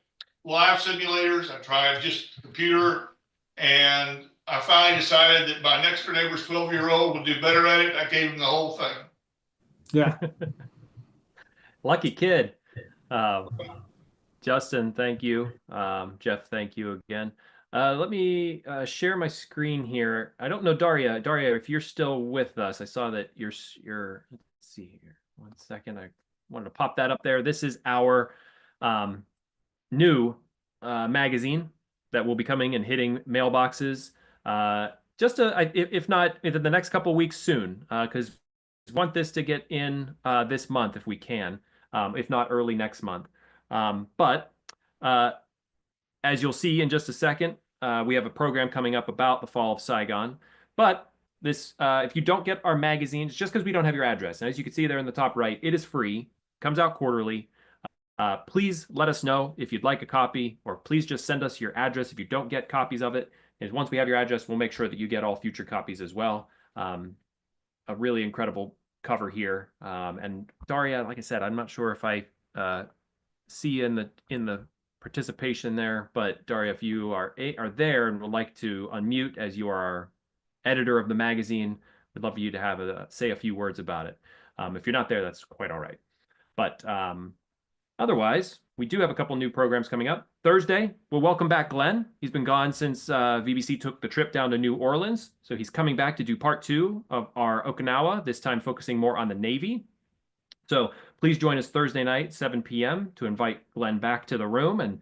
live simulators, I tried just computer, and I finally decided that my next door neighbor's 12-year-old would do better at it. I gave him the whole thing. Yeah. Lucky kid. Justin, thank you. Jeff, thank you again. Let me share my screen here. I don't know, Daria. Daria, if you're still with us, I saw that you're. Let's see here. 1 second. I wanted to pop that up there. This is our new magazine that will be coming and hitting mailboxes. If not in the next couple of weeks soon, because we want this to get in this month if we can, if not early next month. But as you'll see in just a second, we have a program coming up about the fall of Saigon. But this, if you don't get our magazine, it's just because we don't have your address. And as you can see there in the top right, it is free, comes out quarterly. Please let us know if you'd like a copy, or please just send us your address if you don't get copies of it. And once we have your address, we'll make sure that you get all future copies as well. A really incredible cover here. And Daria, like I said, I'm not sure if I see you in the participation there, but Daria, if you are there and would like to unmute as you are our editor of the magazine, we'd love for you to have say a few words about it. If you're not there, that's quite all right. But otherwise, we do have a couple new programs coming up. Thursday, we'll welcome back Glenn. He's been gone since VBC took the trip down to New Orleans. So he's coming back to do part 2 of our Okinawa, this time focusing more on the Navy. So please join us Thursday night, 7 p.m. to invite Glenn back to the room and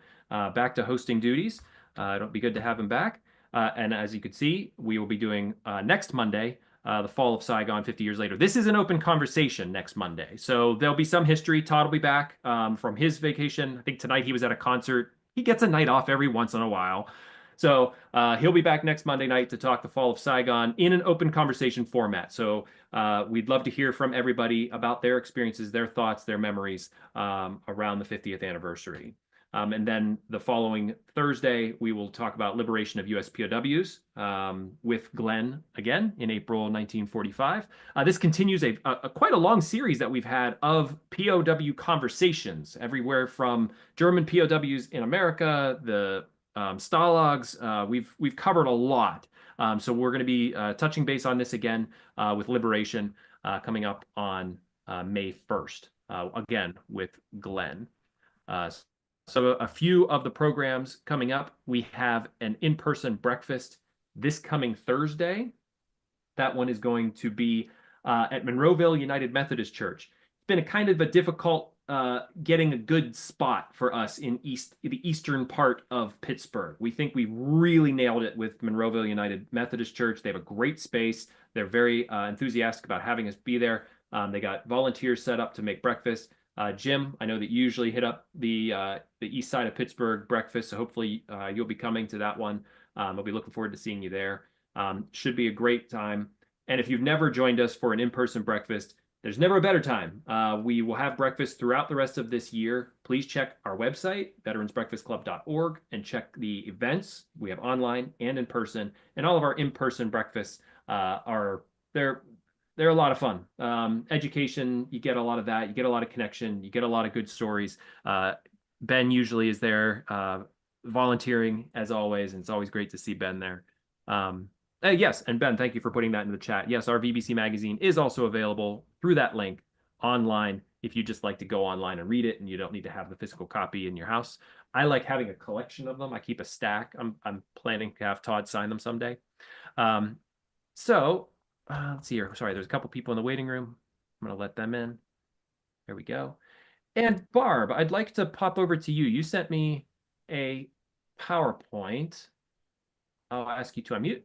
back to hosting duties. It'll be good to have him back. And as you can see, we will be doing next Monday, the fall of Saigon 50 years later. This is an open conversation next Monday. So there'll be some history. Todd will be back from his vacation. I think tonight he was at a concert. He gets a night off every once in a while. So he'll be back next Monday night to talk the fall of Saigon in an open conversation format. So we'd love to hear from everybody about their experiences, their thoughts, their memories around the 50th anniversary. And then the following Thursday, we will talk about liberation of U.S. POWs with Glenn again in April 1945. This continues quite a long series that we've had of POW conversations, everywhere from German POWs in America, the Stalags. We've covered a lot. So we're going to be touching base on this again with liberation coming up on May 1st, again with Glenn. So a few of the programs coming up. We have an in-person breakfast this coming Thursday. That one is going to be at Monroeville United Methodist Church. It's been a kind of a difficult getting a good spot for us in the eastern part of Pittsburgh. We think we really nailed it with Monroeville United Methodist Church. They have a great space. They're very enthusiastic about having us be there. They got volunteers set up to make breakfast. Jim, I know that you usually hit up the east side of Pittsburgh breakfast, so hopefully you'll be coming to that one. I'll be looking forward to seeing you there. Should be a great time. And if you've never joined us for an in-person breakfast, there's never a better time. We will have breakfast throughout the rest of this year. Please check our website, veteransbreakfastclub.org, and check the events. We have online and in person, and all of our in-person breakfasts they're a lot of fun. Education, you get a lot of that. You get a lot of connection. You get a lot of good stories. Ben usually is there volunteering as always, and it's always great to see Ben there. Yes, and Ben, thank you for putting that in the chat. Yes, our VBC magazine is also available through that link online if you just like to go online and read it and you don't need to have the physical copy in your house. I like having a collection of them. I keep a stack. I'm planning to have Todd sign them someday. So let's see here. Sorry, there's a couple people in the waiting room. I'm going to let them in. There we go. And Barb, I'd like to pop over to you. You sent me a PowerPoint. I'll ask you to unmute.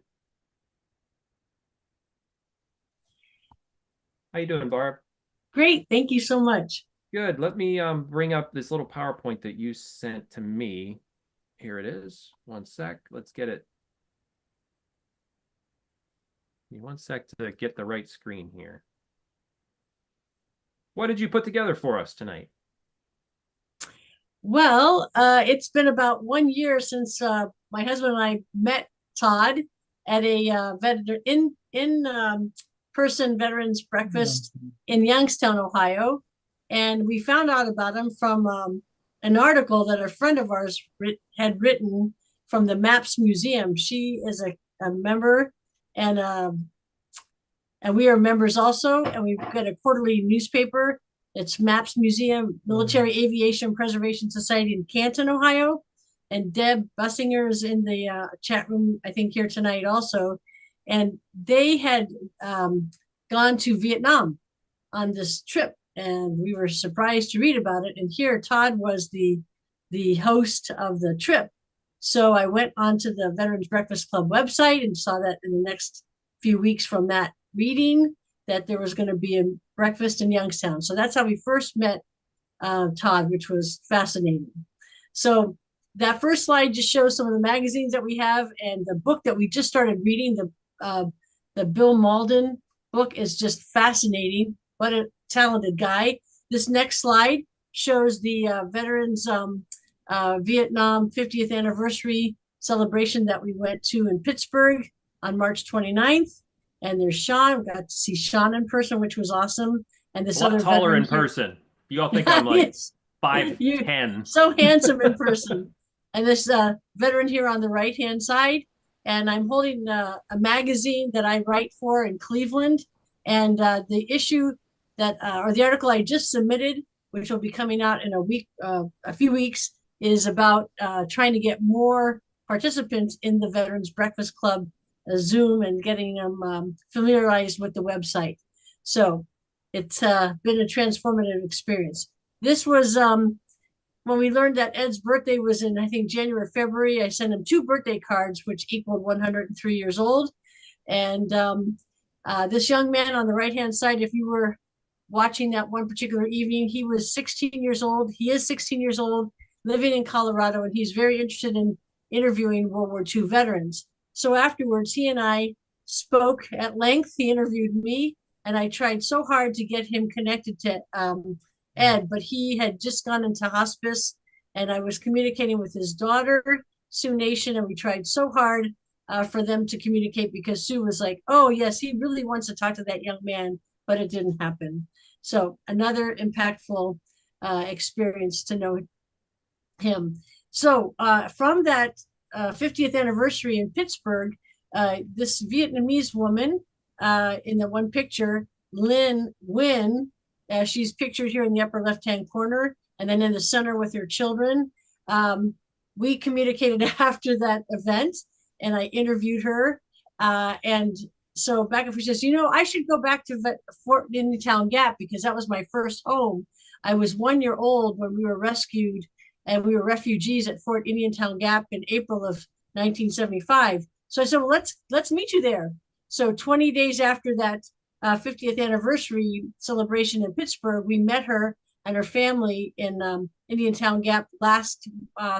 How you doing, Barb? Great. Thank you so much. Good. Let me bring up this little PowerPoint that you sent to me. Here it is. One sec. Let's get it. Give me one sec to get the right screen here. What did you put together for us tonight? Well, it's been about 1 year since my husband and I met Todd at a in-person veterans breakfast in Youngstown, Ohio. And we found out about him from an article that a friend of ours had written from the Maps Museum. She is a member, and we are members also. And we've got a quarterly newspaper. It's Maps Museum, Military Aviation Preservation Society in Canton, Ohio. And Deb Bussinger is in the chat room, I think, here tonight also. And they had gone to Vietnam on this trip, and we were surprised to read about it. And here Todd was the host of the trip. So I went onto the Veterans Breakfast Club website and saw that in the next few weeks from that reading that there was going to be a breakfast in Youngstown. So that's how we first met Todd, which was fascinating. So that first slide just shows some of the magazines that we have, and the book that we just started reading, the Bill Malden book, is just fascinating. What a talented guy. This next slide shows the Veterans Vietnam 50th anniversary celebration that we went to in Pittsburgh on March 29th. And there's Sean. We got to see Sean in person, which was awesome. And this a lot other taller in veteran person. You all think I'm like Yes. 5'10". So handsome in person. And this veteran here on the right-hand side. And I'm holding a magazine that I write for in Cleveland. And the issue that, or the article I just submitted, which will be coming out in a few weeks, is about trying to get more participants in the Veterans Breakfast Club Zoom and getting them familiarized with the website. So it's been a transformative experience. This was when we learned that Ed's birthday was in, I think, January or February. I sent him 2 birthday cards, which equaled 103 years old. And this young man on the right-hand side, if you were watching that one particular evening, he was 16 years old. He is 16 years old, living in Colorado, and he's very interested in interviewing World War II veterans. So afterwards, he and I spoke at length. He interviewed me, and I tried so hard to get him connected to Ed, but he had just gone into hospice, and I was communicating with his daughter, Sue Nation, and we tried so hard for them to communicate, because Sue was like, oh yes, he really wants to talk to that young man, but it didn't happen. So another impactful experience to know him. So from that 50th anniversary in Pittsburgh, this Vietnamese woman in the one picture, Lynn Nguyen, she's pictured here in the upper left-hand corner, and then in the center with her children. We communicated after that event, and I interviewed her. And so back and forth, she says, you know, I should go back to Fort Indiantown Gap, because that was my first home. I was 1 year old when we were rescued, and we were refugees at Fort Indiantown Gap in April of 1975. So I said, well, let's meet you there. So 20 days after that 50th anniversary celebration in Pittsburgh, we met her and her family in Indiantown Gap last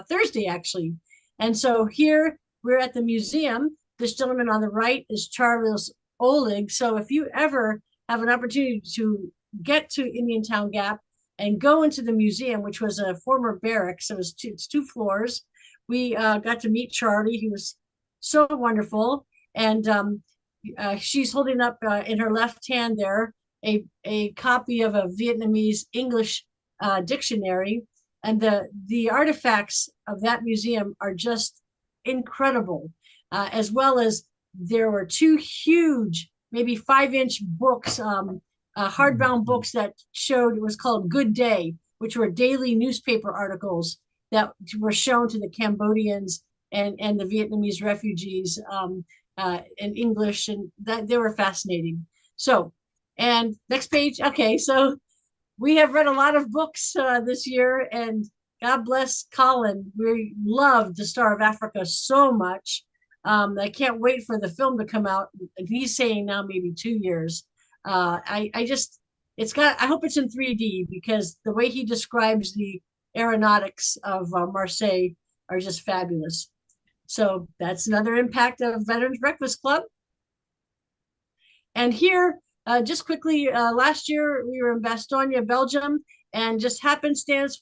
Thursday, actually. And so here we're at the museum. This gentleman on the right is Charles Olig. So if you ever have an opportunity to get to Indiantown Gap and go into the museum, which was a former barracks, it's 2 floors, we got to meet Charlie. He was so wonderful. And she's holding up in her left hand there a copy of a Vietnamese English dictionary. And the artifacts of that museum are just incredible, as well as there were 2 huge, maybe 5-inch books hardbound books that showed, it was called Good Day, which were daily newspaper articles that were shown to the Cambodians and the Vietnamese refugees in English, and that they were fascinating. So, and next page. Okay, so we have read a lot of books this year, and God bless Colin. We loved The Star of Africa so much. I can't wait for the film to come out. He's saying now maybe 2 years. I hope it's in 3D, because the way he describes the aeronautics of Marseille are just fabulous. So that's another impact of Veterans Breakfast Club. And here, just quickly, last year we were in Bastogne, Belgium, and just happenstance,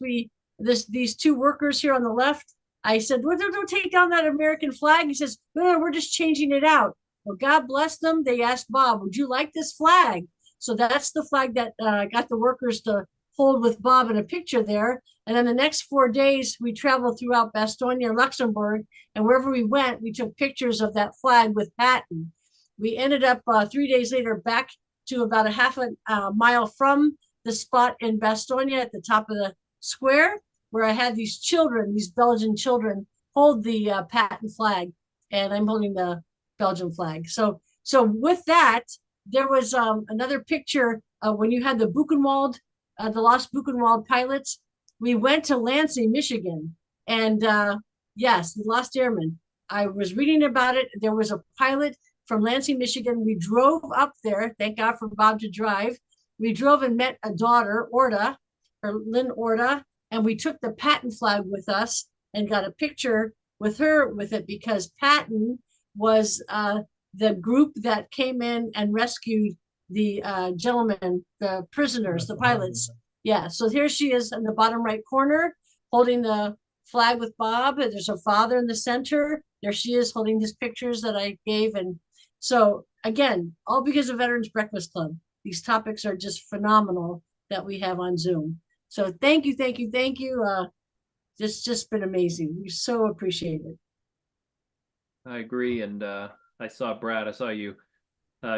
these two workers here on the left, I said, well, don't take down that American flag. He says, no, we're just changing it out. Well, God bless them. They asked Bob, would you like this flag? So that's the flag that got the workers to hold with Bob in a picture there. And then the next 4 days, we traveled throughout Bastogne and Luxembourg. And wherever we went, we took pictures of that flag with Patton. We ended up 3 days later back to about a half a mile from the spot in Bastogne at the top of the square, where I had these children, these Belgian children, hold the Patton flag, and I'm holding the Belgian flag. So with that, there was another picture when you had the Buchenwald, the lost Buchenwald pilots. We went to Lansing, Michigan, and yes, the lost airmen. I was reading about it. There was a pilot from Lansing, Michigan. We drove up there. Thank God for Bob to drive. We drove and met a daughter, Orta, or Lynn Orta, and we took the Patton flag with us and got a picture with her with it, because Patton was the group that came in and rescued the gentlemen, the prisoners, the pilots. Yeah, so here she is in the bottom right corner holding the flag with Bob. There's her father in the center. There she is holding his pictures that I gave. And so again, all because of Veterans Breakfast Club. These topics are just phenomenal that we have on Zoom. So thank you, thank you, thank you. It's just been amazing. We so appreciate it. I agree. And I saw Brad, I saw you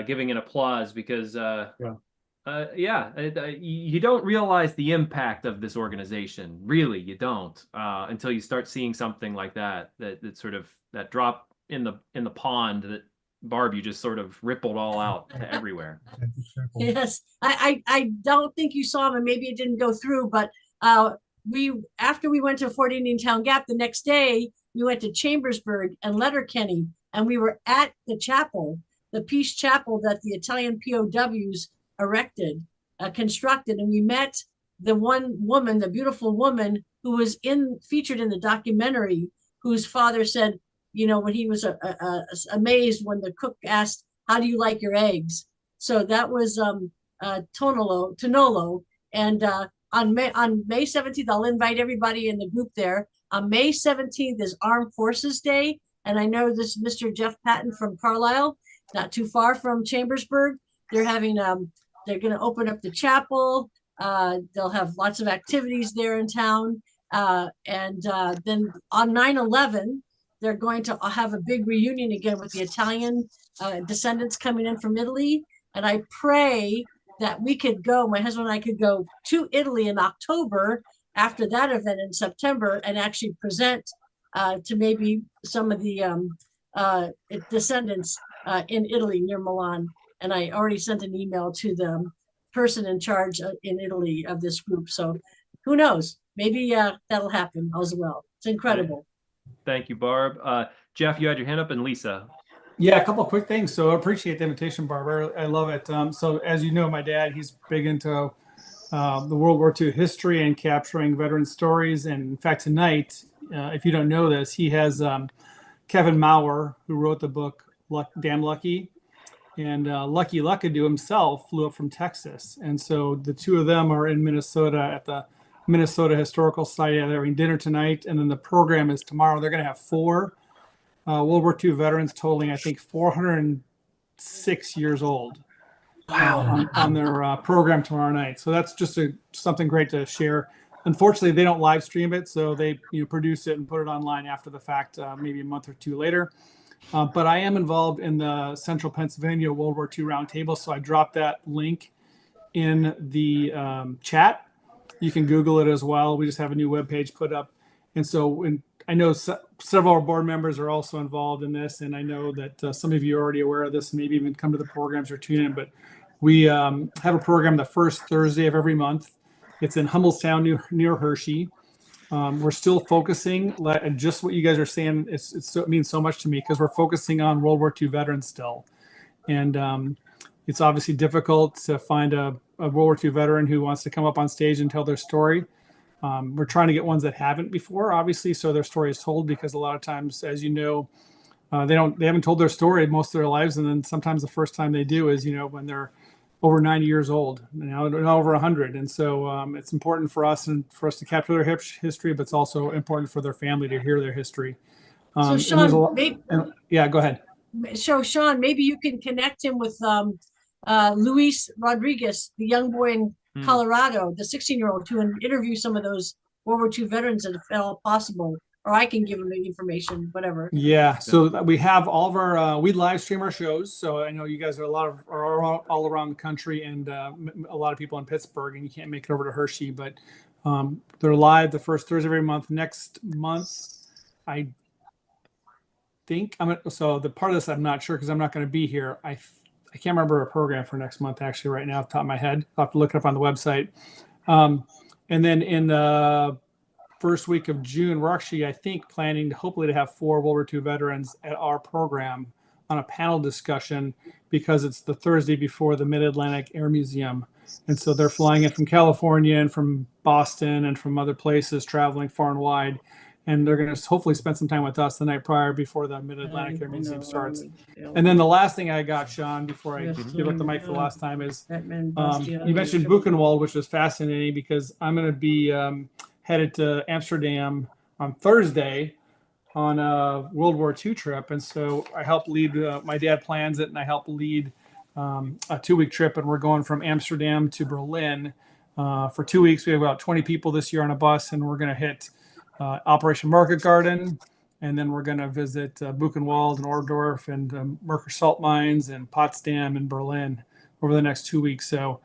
giving an applause, because you don't realize the impact of this organization. Really, you don't, until you start seeing something like that sort of that drop in the pond that, Barb, you just sort of rippled all out to everywhere. Yes, I don't think you saw them, and maybe it didn't go through, but after we went to Fort Indian Town Gap, the next day we went to Chambersburg and Letterkenny, and we were at the chapel, the Peace Chapel that the Italian POWs erected, constructed, and we met the one woman, the beautiful woman who was featured in the documentary, whose father said, you know, when he was amazed when the cook asked, how do you like your eggs? So that was Tonolo. And on May 17th, I'll invite everybody in the group there. On May 17th is Armed Forces Day. And I know this Mr. Jeff Patton from Carlisle, not too far from Chambersburg. They're having, they're going to open up the chapel. They'll have lots of activities there in town. And then on 9/11, they're going to have a big reunion again with the Italian descendants coming in from Italy. And I pray that we could go, my husband and I could go to Italy in October after that event in September and actually present to maybe some of the descendants in Italy near Milan. And I already sent an email to the person in charge in Italy of this group. So who knows, maybe that'll happen as well. It's incredible. Thank you, Barb. Jeff, you had your hand up, and Lisa. Yeah, a couple of quick things. So I appreciate the invitation, Barbara. I love it. So as you know, my dad, he's big into the World War II history and capturing veteran stories. And in fact, tonight, if you don't know this, he has Kevin Maurer, who wrote the book Damn Lucky. And Lucky Luckadoo himself flew up from Texas. And so the two of them are in Minnesota at the Minnesota Historical Society. They're having dinner tonight. And then the program is tomorrow. They're going to have 4 World War II veterans totaling, I think, 406 years old. Wow. On their program tomorrow night. So that's just something great to share. Unfortunately, they don't live stream it. So they produce it and put it online after the fact, maybe a month or 2 later. But I am involved in the Central Pennsylvania World War II Roundtable. So I dropped that link in the chat. You can Google it as well. We just have a new webpage put up. And so I know several of our board members are also involved in this. And I know that some of you are already aware of this, maybe even come to the programs or tune in. But we have a program the first Thursday of every month. It's in Hummelstown, near Hershey. We're still focusing, just what you guys are saying, it means so much to me because we're focusing on World War II veterans still. And it's obviously difficult to find a World War II veteran who wants to come up on stage and tell their story. We're trying to get ones that haven't before, obviously, so their story is told, because a lot of times, as you know, they haven't told their story most of their lives, and then sometimes the first time they do is, when they're over 90 years old, now over 100. And so it's important for us to capture their history, but it's also important for their family to hear their history. So Sean, yeah, go ahead. So Sean, maybe you can connect him with Luis Rodriguez, the young boy in Colorado, the 16-year-old, to interview some of those World War II veterans if at all possible. Or I can give him the information, whatever. Yeah, so we have all of our, we live stream our shows. So I know you guys are all around the country, and a lot of people in Pittsburgh, and you can't make it over to Hershey, but they're live the first Thursday of every month. Next month, I think so the part of this I'm not sure because I'm not going to be here. I can't remember a program for next month actually right now off the top of my head. I'll have to look it up on the website. And then in the first week of June, we're actually, I think, planning hopefully to have 4 World War II veterans at our program on a panel discussion, because it's the Thursday before the Mid-Atlantic Air Museum. And so they're flying in from California and from Boston and from other places, traveling far and wide. And they're going to hopefully spend some time with us the night prior before the Mid-Atlantic Air Museum starts. And then the last thing I got, Sean, before I give up the mic for the last time is, you mentioned Buchenwald, which was fascinating because I'm going to be headed to Amsterdam on Thursday on a World War II trip. And so I help lead, my dad plans it, and I help lead a 2-week trip. And we're going from Amsterdam to Berlin for 2 weeks. We have about 20 people this year on a bus, and we're going to hit Operation Market Garden, and then we're going to visit Buchenwald and Ohrdorf and Merker salt mines and Potsdam and Berlin over the next 2 weeks. So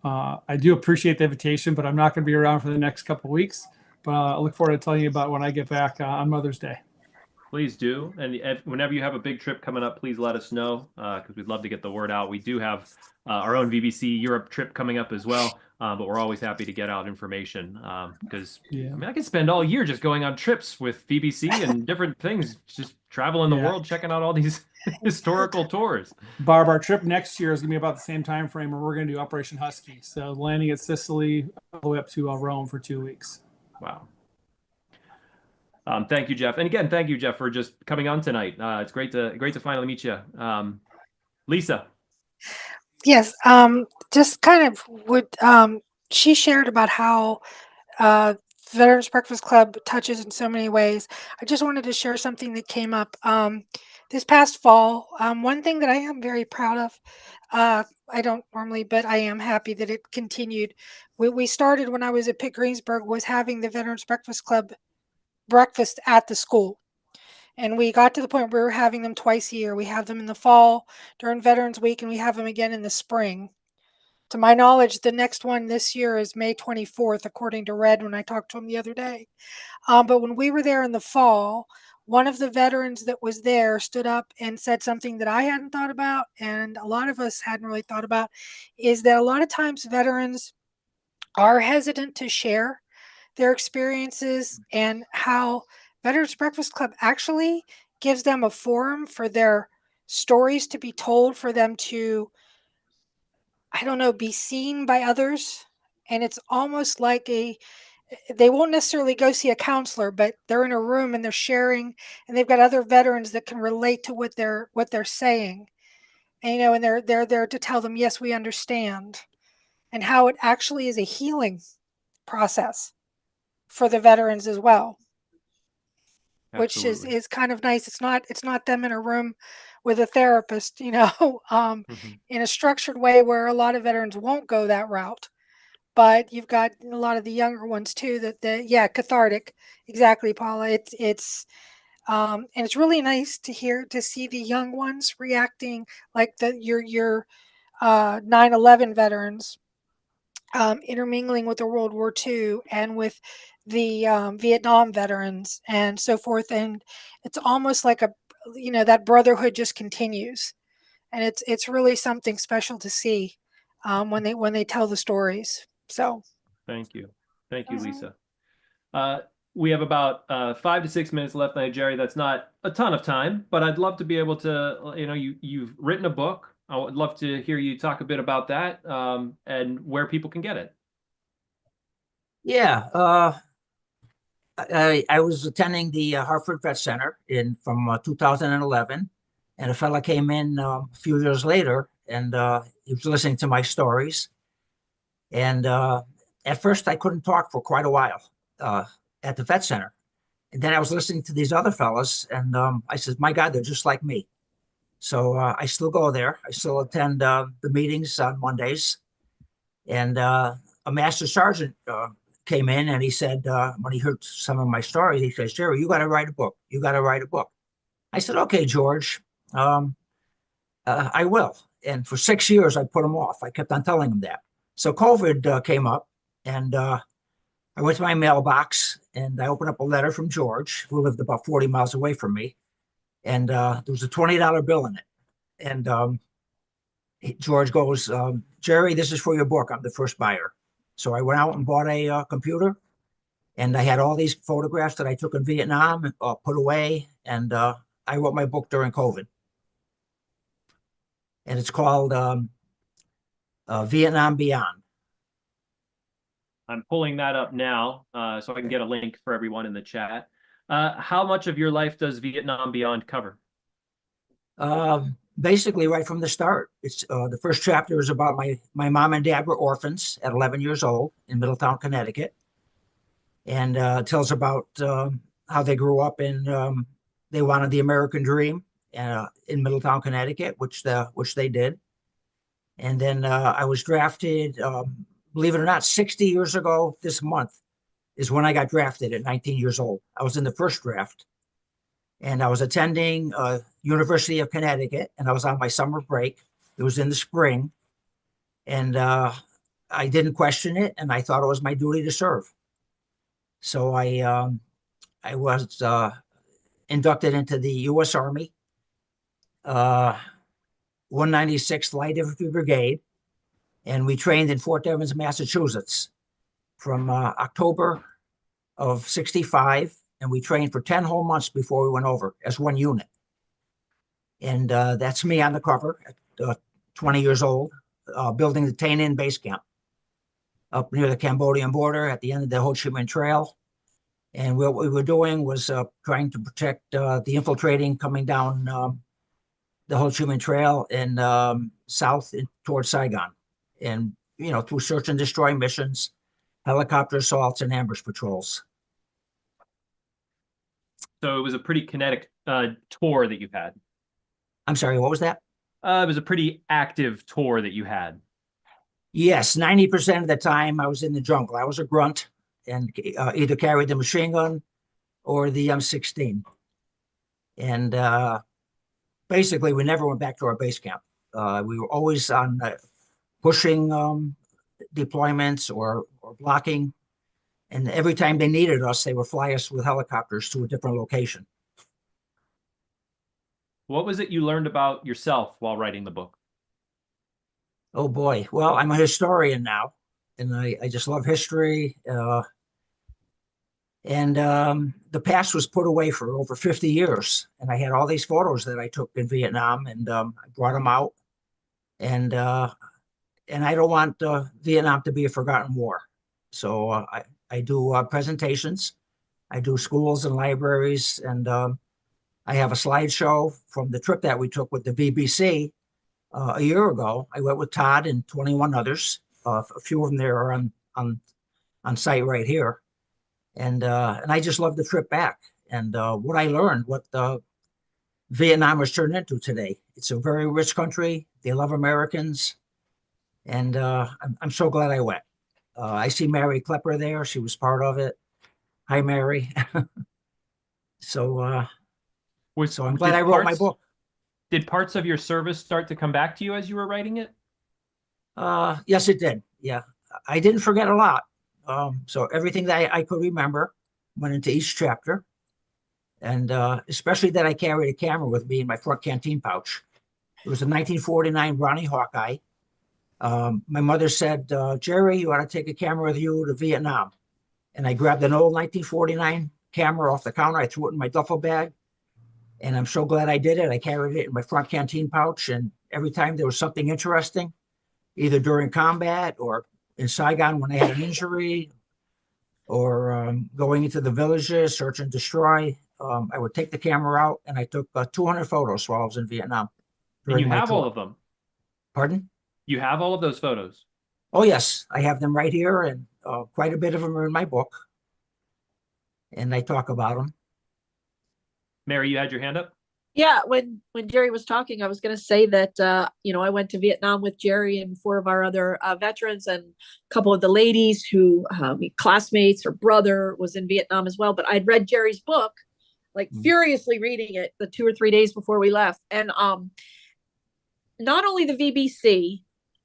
I do appreciate the invitation, but I'm not going to be around for the next couple of weeks. But I look forward to telling you about when I get back on Mother's Day. Please do. And whenever you have a big trip coming up, please let us know, because we'd love to get the word out. We do have our own VBC Europe trip coming up as well. But we're always happy to get out information because I can spend all year just going on trips with BBC and different things, just traveling the world, checking out all these historical tours. Barb, our trip next year is going to be about the same time frame where we're going to do Operation Husky. So landing at Sicily all the way up to Rome for 2 weeks. Wow. Thank you, Jeff. And again, thank you, Jeff, for just coming on tonight. It's great to finally meet you. Lisa. Yes, just kind of what she shared about how Veterans Breakfast Club touches in so many ways. I just wanted to share something that came up this past fall. One thing that I am very proud of, I don't normally, but I am happy that it continued. We started when I was at Pitt Greensburg, was having the Veterans Breakfast Club breakfast at the school. And we got to the point where we were having them twice a year. We have them in the fall during Veterans Week, and we have them again in the spring. To my knowledge, the next one this year is May 24th, according to Red when I talked to him the other day. But when we were there in the fall, one of the veterans that was there stood up and said something that I hadn't thought about, and a lot of us hadn't really thought about, is that a lot of times veterans are hesitant to share their experiences, and how Veterans Breakfast Club actually gives them a forum for their stories to be told, for them to, I don't know, be seen by others. And it's almost like they won't necessarily go see a counselor, but they're in a room and they're sharing, and they've got other veterans that can relate to what they're saying. And, and they're there to tell them, yes, we understand, and how it actually is a healing process for the veterans as well. Absolutely. Which is kind of nice. It's not them in a room with a therapist, in a structured way where a lot of veterans won't go that route. But you've got a lot of the younger ones too cathartic. Exactly, Paula. It's and it's really nice to see the young ones reacting like your 9/11 veterans intermingling with the World War II and with the Vietnam veterans and so forth. And it's almost like that brotherhood just continues. And it's really something special to see when they tell the stories. So Thank you. Thank you, Mhm. Lisa. We have about 5 to 6 minutes left now, Jerry. That's not a ton of time, but I'd love to be able to, you've written a book. I would love to hear you talk a bit about that and where people can get it. Yeah, I was attending the Hartford Vet Center from 2011, and a fella came in a few years later, and he was listening to my stories. And at first, I couldn't talk for quite a while at the vet center. And then I was listening to these other fellas, and I said, "My God, they're just like me." So I still go there. I still attend the meetings on Mondays. And a master sergeant came in and he said, when he heard some of my stories, he says, "Jerry, you got to write a book. You got to write a book." I said, "Okay, George, I will." And for 6 years, I put him off. I kept on telling him that. So COVID came up, and I went to my mailbox and I opened up a letter from George, who lived about 40 miles away from me. And there was a $20 bill in it. And George goes, "Jerry, this is for your book. I'm the first buyer." So I went out and bought a computer, and I had all these photographs that I took in Vietnam put away. And I wrote my book during COVID. And it's called Vietnam Beyond. I'm pulling that up now so I can get a link for everyone in the chat. How much of your life does Vietnam Beyond cover? Basically, right from the start. It's the first chapter is about my mom and dad were orphans at 11 years old in Middletown, Connecticut, and tells about how they grew up and they wanted the American dream in Middletown, Connecticut, which they did. And then I was drafted. Believe it or not, 60 years ago this month is when I got drafted at 19 years old. I was in the first draft, and I was attending University of Connecticut, and I was on my summer break. It was in the spring, and I didn't question it, and I thought it was my duty to serve. So I was inducted into the U.S. Army, 196th Light Infantry Brigade, and we trained in Fort Evans, Massachusetts from October of 65, and we trained for 10 whole months before we went over as one unit. And that's me on the cover at 20 years old, building the Tay Ninh base camp up near the Cambodian border at the end of the Ho Chi Minh Trail. And what we were doing was trying to protect the infiltrating coming down the Ho Chi Minh Trail and south towards Saigon. And, through search and destroy missions, helicopter assaults, and ambush patrols. So it was a pretty kinetic tour that you had. I'm sorry, what was that? It was a pretty active tour that you had. Yes, 90% of the time I was in the jungle. I was a grunt and either carried the machine gun or the M16. And basically, we never went back to our base camp. We were always on pushing deployments or blocking. And every time they needed us, they would fly us with helicopters to a different location. What was it you learned about yourself while writing the book? Oh boy. Well, I'm a historian now, and I just love history. And the past was put away for over 50 years. And I had all these photos that I took in Vietnam, and I brought them out. And I don't want Vietnam to be a forgotten war. So I do presentations. I do schools and libraries, and I have a slideshow from the trip that we took with the BBC a year ago. I went with Todd and 21 others. A few of them there are on site right here. And I just love the trip back and what I learned, what Vietnam has turned into today. It's a very rich country. They love Americans. And I'm so glad I went. I see Mary Klepper there. She was part of it. Hi, Mary. So I'm glad I wrote my book. Did parts of your service start to come back to you as you were writing it? Yes, it did. Yeah. I didn't forget a lot. So everything that I could remember went into each chapter. And especially that I carried a camera with me in my front canteen pouch. It was a 1949 Brownie Hawkeye. My mother said, Jerry, you ought to take a camera with you to Vietnam. And I grabbed an old 1949 camera off the counter. I threw it in my duffel bag. And I'm so glad I did it. I carried it in my front canteen pouch. And every time there was something interesting, either during combat or in Saigon when I had an injury, or going into the villages, search and destroy, I would take the camera out, and I took 200 photos while I was in Vietnam. And you during my have tour. all of them. Pardon? You have all of those photos. Oh, yes. I have them right here, and quite a bit of them are in my book. And I talk about them. Mary, you had your hand up? Yeah, when Jerry was talking, I was going to say that I went to Vietnam with Jerry and 4 of our other veterans, and a couple of the ladies who classmates or brother was in Vietnam as well. But I'd read Jerry's book, like furiously reading it the 2 or 3 days before we left, and not only the VBC,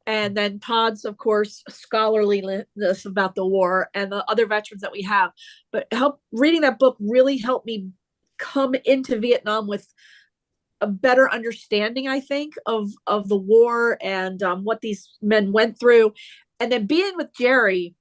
and then Todd's, of course, scholarliness about the war and the other veterans that we have, but reading that book really helped me come into Vietnam with a better understanding, I think, of the war and what these men went through. And then being with Jerry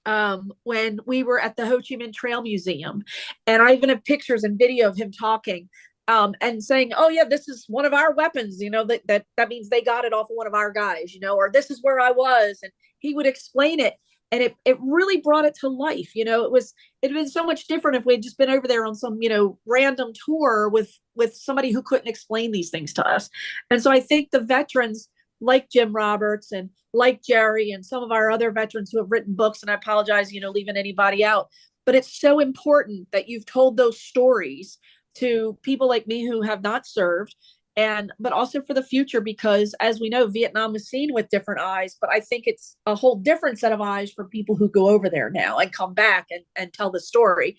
when we were at the Ho Chi Minh Trail Museum, and I even have pictures and video of him talking and saying, oh yeah, this is one of our weapons, that means they got it off of one of our guys, or this is where I was. And he would explain it. And it really brought it to life. It'd been so much different if we'd just been over there on some, random tour with somebody who couldn't explain these things to us. And so I think the veterans like Jim Roberts and like Jerry and some of our other veterans who have written books, and I apologize, leaving anybody out, but it's so important that you've told those stories to people like me who have not served, but also for the future, because as we know, Vietnam is seen with different eyes, but I think it's a whole different set of eyes for people who go over there now and come back and tell the story.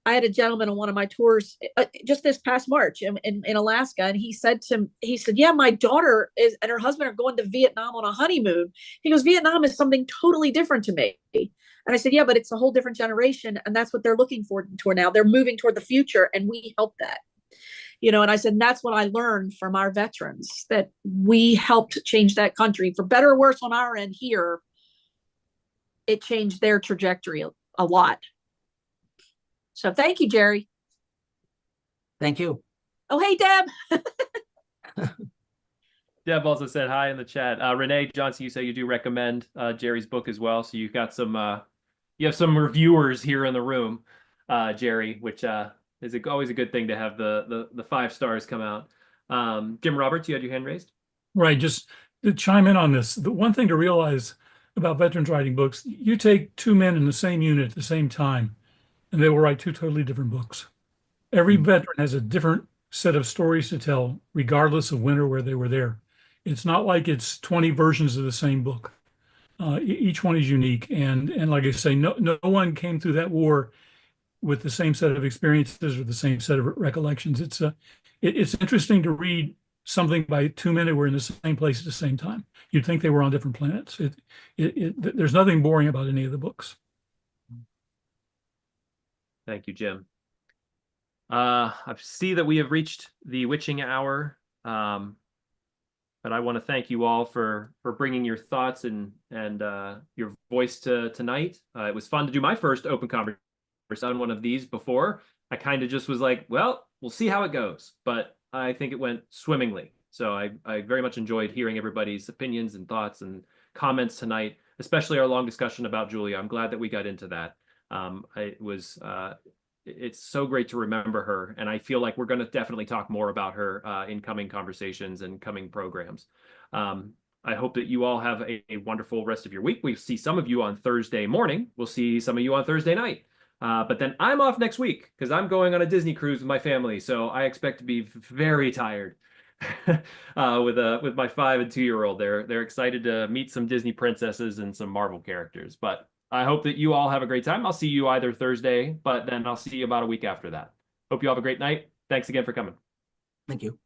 I had a gentleman on one of my tours just this past March in Alaska, and he said, yeah, my daughter and her husband are going to Vietnam on a honeymoon. He goes, Vietnam is something totally different to me. And I said, yeah, but it's a whole different generation, and that's what they're looking for toward now. They're moving toward the future, and we help that. And I said, that's what I learned from our veterans, that we helped change that country for better or worse on our end here. It changed their trajectory a lot. So thank you, Jerry. Thank you. Oh, hey, Deb. Deb also said hi in the chat. Renee Johnson, you say you do recommend Jerry's book as well. So you've got you have some reviewers here in the room, Jerry, which is always a good thing to have the 5 stars come out. Jim Roberts, you had your hand raised? Right. Just to chime in on this, the one thing to realize about veterans writing books, you take 2 men in the same unit at the same time, and they will write 2 totally different books. Every veteran has a different set of stories to tell, regardless of when or where they were there. It's not like it's 20 versions of the same book. Each one is unique. And like I say, no one came through that war with the same set of experiences or the same set of recollections. It's interesting to read something by 2 men who were in the same place at the same time. You'd think they were on different planets. There's nothing boring about any of the books. Thank you, Jim. I see that we have reached the witching hour, but I want to thank you all for bringing your thoughts and your voice to tonight. It was fun to do my first open conversation on one of these before. I kind of just was like, well, we'll see how it goes, but I think it went swimmingly. So I very much enjoyed hearing everybody's opinions and thoughts and comments tonight, especially our long discussion about Julia. I'm glad that we got into that. It's so great to remember her, and I feel like we're going to definitely talk more about her in coming conversations and coming programs. I hope that you all have a wonderful rest of your week. We'll see some of you on Thursday morning. We'll see some of you on Thursday night. But then I'm off next week because I'm going on a Disney cruise with my family. So I expect to be very tired with my 5 and 2-year-old. They're excited to meet some Disney princesses and some Marvel characters. But I hope that you all have a great time. I'll see you either Thursday, but then I'll see you about a week after that. Hope you have a great night. Thanks again for coming. Thank you.